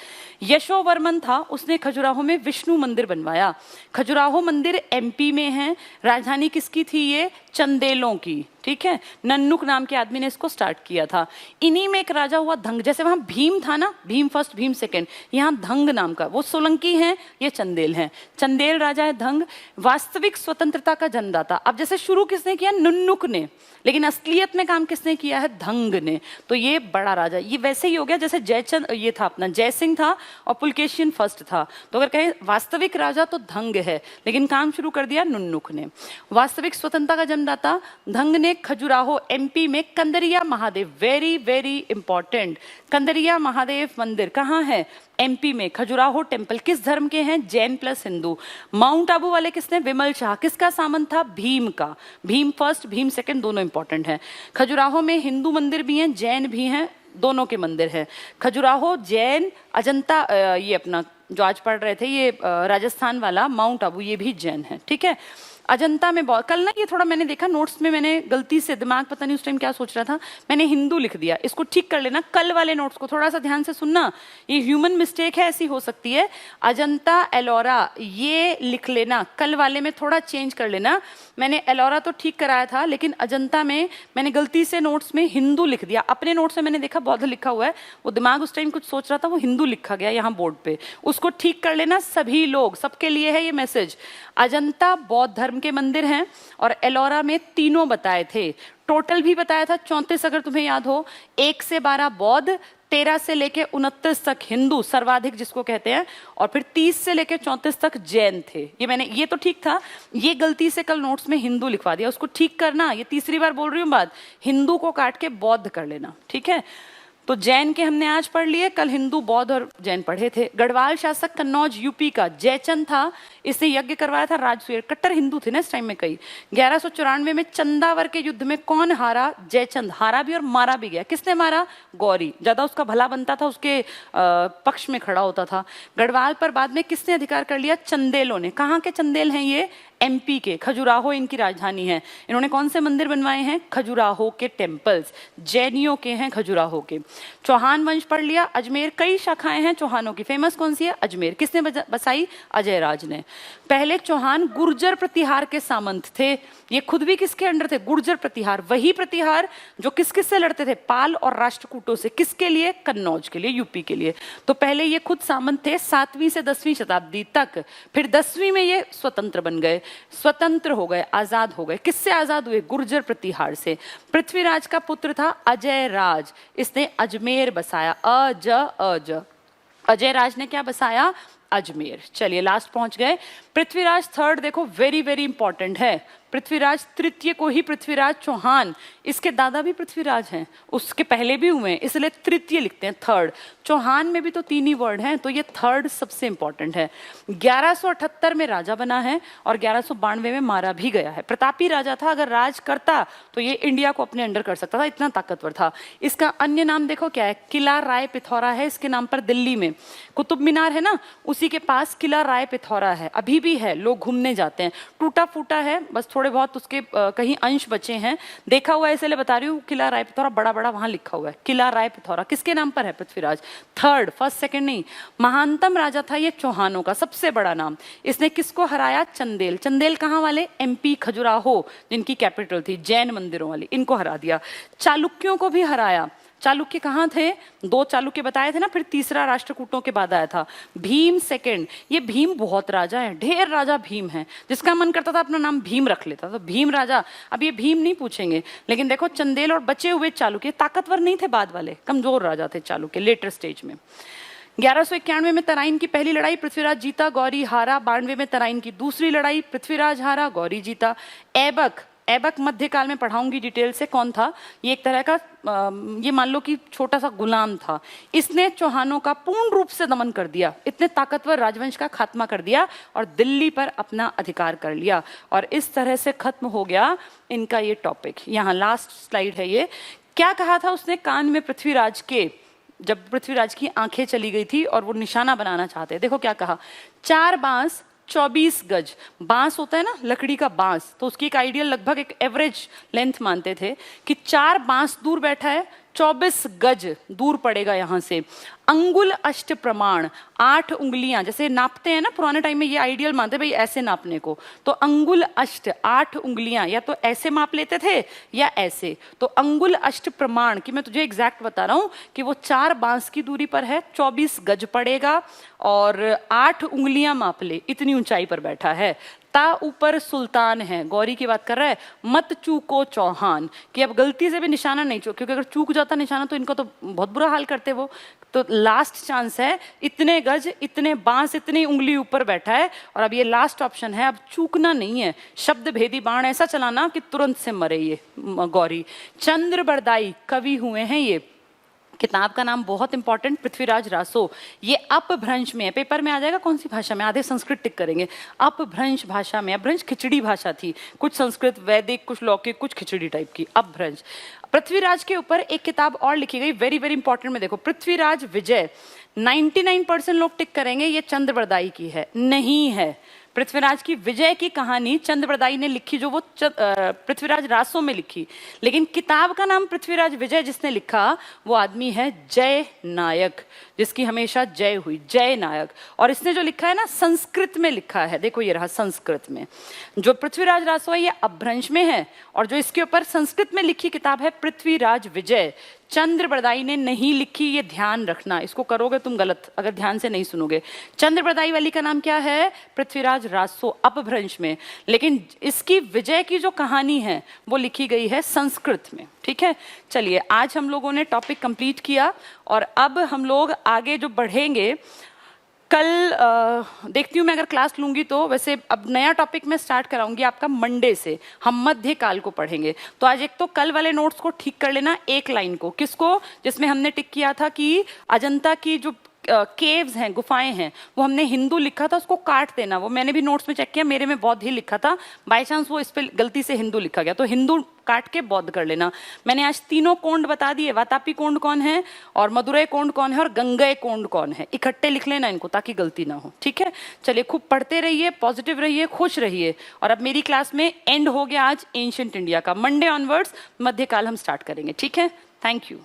यशोवर्मन था, उसने खजुराहो में विष्णु मंदिर बनवाया। खजुराहो मंदिर एमपी में है। राजधानी किसकी थी? ये चंदेलों की, ठीक है। नन्नुक नाम के आदमी ने इसको स्टार्ट किया था। इन्हीं में एक राजा हुआ धंग। जैसे वहां भीम था ना, भीम फर्स्ट भीम सेकंड, यहाँ धंग नाम का, वो सोलंकी हैं, ये चंदेल हैं। चंदेल राजा है धंग, वास्तविक स्वतंत्रता का जन्मदाता। अब जैसे शुरू किसने किया? नुन्नुक ने, लेकिन असलियत में काम किसने किया है? धंग ने। तो ये बड़ा राजा, ये वैसे ही हो गया जैसे जयचंद, ये था अपना जयसिंह था और पुलकेशिन फर्स्ट था। तो अगर कहें वास्तविक राजा तो धंग है, लेकिन काम शुरू कर दिया नुन्नुक ने। वास्तविक स्वतंत्रता का जन्मदाता धंग ने खजुराहो एमपी में Kandariya Mahadev, very very important, Kandariya Mahadev मंदिर कहाँ है? एमपी में। खजुराहो टेम्पल किस धर्म के हैं? जैन प्लस हिंदू। माउंट आबू वाले किसने? विमल शाह। किसका सामंत था? भीम का। भीम फर्स्ट भीम सेकंड दोनों इंपॉर्टेंट हैं। खजुराहो में हिंदू मंदिर भी हैं, जैन भी हैं, दोनों के मंदिर हैं। खजुराहो जैन, अजंता, ये अपना जो आज पढ़ रहे थे ये राजस्थान वाला माउंट आबू, ये भी जैन है, ठीक है। अजंता में बहुत, कल ना ये थोड़ा मैंने देखा नोट्स में, मैंने गलती से, दिमाग पता नहीं उस टाइम क्या सोच रहा था, मैंने हिंदू लिख दिया। इसको ठीक कर लेना, कल वाले नोट्स को थोड़ा सा ध्यान से सुनना, ये ह्यूमन मिस्टेक है, ऐसी हो सकती है। अजंता एलोरा ये लिख लेना, कल वाले में थोड़ा चेंज कर लेना। मैंने एलोरा तो ठीक कराया था, लेकिन अजंता में मैंने गलती से नोट्स में हिंदू लिख दिया। अपने नोट्स में मैंने देखा बौद्ध लिखा हुआ है, वो दिमाग उस टाइम कुछ सोच रहा था, वो हिंदू लिखा गया यहाँ बोर्ड पे, उसको ठीक कर लेना सभी लोग, सबके लिए है ये मैसेज। अजंता बौद्ध धर्म के मंदिर हैं और एलोरा में तीनों बताए थे। टोटल भी बताया था 34, अगर तुम्हें याद हो, 1 से 12 बौद्ध, 13 से लेके 29 तक हिंदू सर्वाधिक जिसको कहते हैं, और फिर 30 से लेके 34 तक जैन थे। ये तो ठीक था, ये गलती से कल नोट्स में हिंदू लिखवा दिया, उसको ठीक करना। ये तीसरी बार बोल रही हूँ बात, हिंदू को काट के बौद्ध कर लेना, ठीक है। तो जैन के हमने आज पढ़ लिए, कल हिंदू बौद्ध और जैन पढ़े थे। गढ़वाल शासक कन्नौज यूपी का जयचंद था, इसने यज्ञ करवाया था राजसूय, कट्टर हिंदू थे ना इस टाइम में कई। 1194 में चंदावर के युद्ध में कौन हारा? जयचंद हारा भी और मारा भी गया। किसने मारा? गौरी, ज्यादा उसका भला बनता था, उसके पक्ष में खड़ा होता था। गढ़वाल पर बाद में किसने अधिकार कर लिया? चंदेलों ने। कहाँ के चंदेल हैं ये? एमपी के, खजुराहो इनकी राजधानी है। इन्होंने कौन से मंदिर बनवाए हैं? खजुराहो के टेम्पल्स, जैनियों के हैं खजुराहो के। चौहान वंश पढ़ लिया, अजमेर कई शाखाएं हैं चौहानों की, फेमस कौन सी है? अजमेर। किसने बसाई? अजय राज ने। पहले चौहान गुर्जर प्रतिहार के सामंत थे। ये खुद भी किसके अंडर थे? गुर्जर प्रतिहार, वही प्रतिहार जो किस किस से लड़ते थे? पाल और राष्ट्रकूटों से। किसके लिए? कन्नौज के लिए, यूपी के लिए। तो पहले ये खुद सामंत थे 7वीं से 10वीं शताब्दी तक, फिर 10वीं में ये स्वतंत्र बन गए, स्वतंत्र हो गए, आजाद हो गए। किससे आजाद हुए? गुर्जर प्रतिहार से। पृथ्वीराज का पुत्र था अजय राज, इसने अजमेर बसाया। अजय राज ने क्या बसाया? अजमेर। चलिए लास्ट पहुंच गए। पृथ्वीराज थर्ड देखो, वेरी वेरी इंपॉर्टेंट है। पृथ्वीराज तृतीय को ही पृथ्वीराज चौहान, इसके दादा भी पृथ्वीराज हैं, उसके पहले भी हुए हैं, इसलिए तृतीय लिखते हैं, थर्ड। चौहान में भी तो 3 ही वर्ड हैं, तो ये थर्ड सबसे इंपॉर्टेंट है। 1178 में राजा बना है और 1192 में मारा भी गया है। प्रतापी राजा था, अगर राज करता तो ये इंडिया को अपने अंडर कर सकता था, इतना ताकतवर था। इसका अन्य नाम देखो क्या है? किला राय पिथौरा है इसके नाम पर। दिल्ली में कुतुब मीनार है ना, उसी के पास किला राय पिथौरा है, अभी भी है, लोग घूमने जाते हैं। टूटा फूटा है, बस थोड़े बहुत उसके कहीं अंश बचे हैं। देखा हुआ है इसलिए बता रही हूँ, किला राय पिथौरा बड़ा बड़ा वहां लिखा हुआ है, किला राय पिथौरा। किसके नाम पर है? पृथ्वीराज थर्ड, फर्स्ट सेकंड नहीं। महानतम राजा था ये चौहानों का, सबसे बड़ा नाम। इसने किसको हराया? चंदेल। चंदेल कहाँ वाले? एमपी खजुराहो, जिनकी कैपिटल थी, जैन मंदिरों वाली, इनको हरा दिया। चालुक्यों को भी हराया। चालुक्य कहाँ थे? 2 चालुक्य बताए थे ना, फिर तीसरा राष्ट्रकूटों के बाद आया था। भीम सेकंड। ये भीम बहुत राजा है, ढेर राजा भीम है, जिसका मन करता था अपना नाम भीम रख लेता, तो भीम राजा। अब ये भीम नहीं पूछेंगे, लेकिन देखो चंदेल और बचे हुए चालुक्य ताकतवर नहीं थे, बाद वाले कमजोर राजा थे चालुक्य लेटर स्टेज में। 1191 में तराइन की पहली लड़ाई पृथ्वीराज जीता, गौरी हारा। 92 में तराइन की दूसरी लड़ाई पृथ्वीराज हारा, गौरी जीता। ऐबक मध्यकाल में पढ़ाऊंगी डिटेल से कौन था। ये एक तरह का ये मान लो कि छोटा सा गुलाम था। इसने चौहानों का पूर्ण रूप से दमन कर दिया, इतने ताकतवर राजवंश का खात्मा कर दिया और दिल्ली पर अपना अधिकार कर लिया। और इस तरह से खत्म हो गया इनका ये टॉपिक। यहाँ लास्ट स्लाइड है ये। क्या कहा था उसने कान में पृथ्वीराज के, जब पृथ्वीराज की आंखें चली गई थी और वो निशाना बनाना चाहते, देखो क्या कहा? 4 बांस 24 गज। बांस होता है ना, लकड़ी का बांस, तो उसकी एक आइडियल लगभग एक एवरेज लेंथ मानते थे कि 4 बांस दूर बैठा है, 24 गज दूर पड़ेगा यहां से। अंगुल अष्ट प्रमाण, 8 उंगलियां, जैसे नापते हैं ना पुराने टाइम में, ये आइडियल मानते भाई ऐसे नापने को, तो अंगुल अष्ट 8 उंगलियां, या तो ऐसे माप लेते थे या ऐसे। तो अंगुल अष्ट प्रमाण की मैं तुझे एग्जैक्ट बता रहा हूं कि वो 4 बांस की दूरी पर है, 24 गज पड़ेगा और 8 उंगलियां माप ले, इतनी ऊंचाई पर बैठा है। ता ऊपर सुल्तान है, गौरी की बात कर रहा है। मत चूको चौहान, कि अब गलती से भी निशाना नहीं चूक, क्योंकि अगर चूक जाता निशाना तो इनको तो बहुत बुरा हाल करते वो। तो लास्ट चांस है, इतने गज, इतने बांस, इतनी उंगली ऊपर बैठा है, और अब ये लास्ट ऑप्शन है, अब चूकना नहीं है। शब्द भेदी बाण ऐसा चलाना कि तुरंत से मरे ये गौरी। चंद्र बरदाई कवि हुए हैं ये। किताब का नाम बहुत इंपॉर्टेंट, पृथ्वीराज रासो। ये अपभ्रंश में है, पेपर में आ जाएगा कौन सी भाषा में, आधे संस्कृत टिक करेंगे। अपभ्रंश भाषा में, अपभ्रंश खिचड़ी भाषा थी, कुछ संस्कृत वैदिक, कुछ लौकिक, कुछ खिचड़ी टाइप की, अपभ्रंश। पृथ्वीराज के ऊपर एक किताब और लिखी गई, वेरी वेरी इंपॉर्टेंट में देखो, पृथ्वीराज विजय। 99% लोग टिक करेंगे ये चंद्रबरदाई की है, नहीं है। पृथ्वीराज की विजय की कहानी चंद्रबरदाई ने लिखी, जो वो पृथ्वीराज रासो में लिखी, लेकिन किताब का नाम पृथ्वीराज विजय जिसने लिखा वो आदमी है जय नायक, जिसकी हमेशा जय हुई, जय नायक। और इसने जो लिखा है ना संस्कृत में लिखा है, देखो ये रहा संस्कृत में। जो पृथ्वीराज रासो है ये अपभ्रंश में है, और जो इसके ऊपर संस्कृत में लिखी किताब है पृथ्वीराज विजय। चंद्रप्रदायी ने नहीं लिखी, ये ध्यान रखना, इसको करोगे तुम गलत अगर ध्यान से नहीं सुनोगे। चंद्रप्रदायी वाली का नाम क्या है? पृथ्वीराज रासो, अपभ्रंश में। लेकिन इसकी विजय की जो कहानी है वो लिखी गई है संस्कृत में। ठीक है, चलिए आज हम लोगों ने टॉपिक कंप्लीट किया और अब हम लोग आगे जो बढ़ेंगे, कल देखती हूँ मैं अगर क्लास लूंगी तो, वैसे अब नया टॉपिक मैं स्टार्ट कराऊंगी आपका मंडे से, हम मध्यकाल को पढ़ेंगे। तो आज एक तो कल वाले नोट्स को ठीक कर लेना, एक लाइन को, किसको, जिसमें हमने टिक किया था कि अजंता की जो केव्स हैं, गुफाएं हैं, वो हमने हिंदू लिखा था, उसको काट देना। वो मैंने भी नोट्स में चेक किया, मेरे में बौद्ध ही लिखा था, बाय चांस वो इस पे गलती से हिंदू लिखा गया, तो हिंदू काट के बौद्ध कर लेना। मैंने आज तीनों कोंड बता दिए, वातापी कोंड कौन है और मदुरै कोंड कौन है और गंगई कोंड कौन है, इकट्ठे लिख लेना इनको ताकि गलती ना हो। ठीक है, चलिए खूब पढ़ते रहिए, पॉजिटिव रहिए, खुश रहिए। और अब मेरी क्लास में एंड हो गया आज एंशिएंट इंडिया का, मंडे ऑनवर्ड्स मध्यकाल हम स्टार्ट करेंगे। ठीक है, थैंक यू।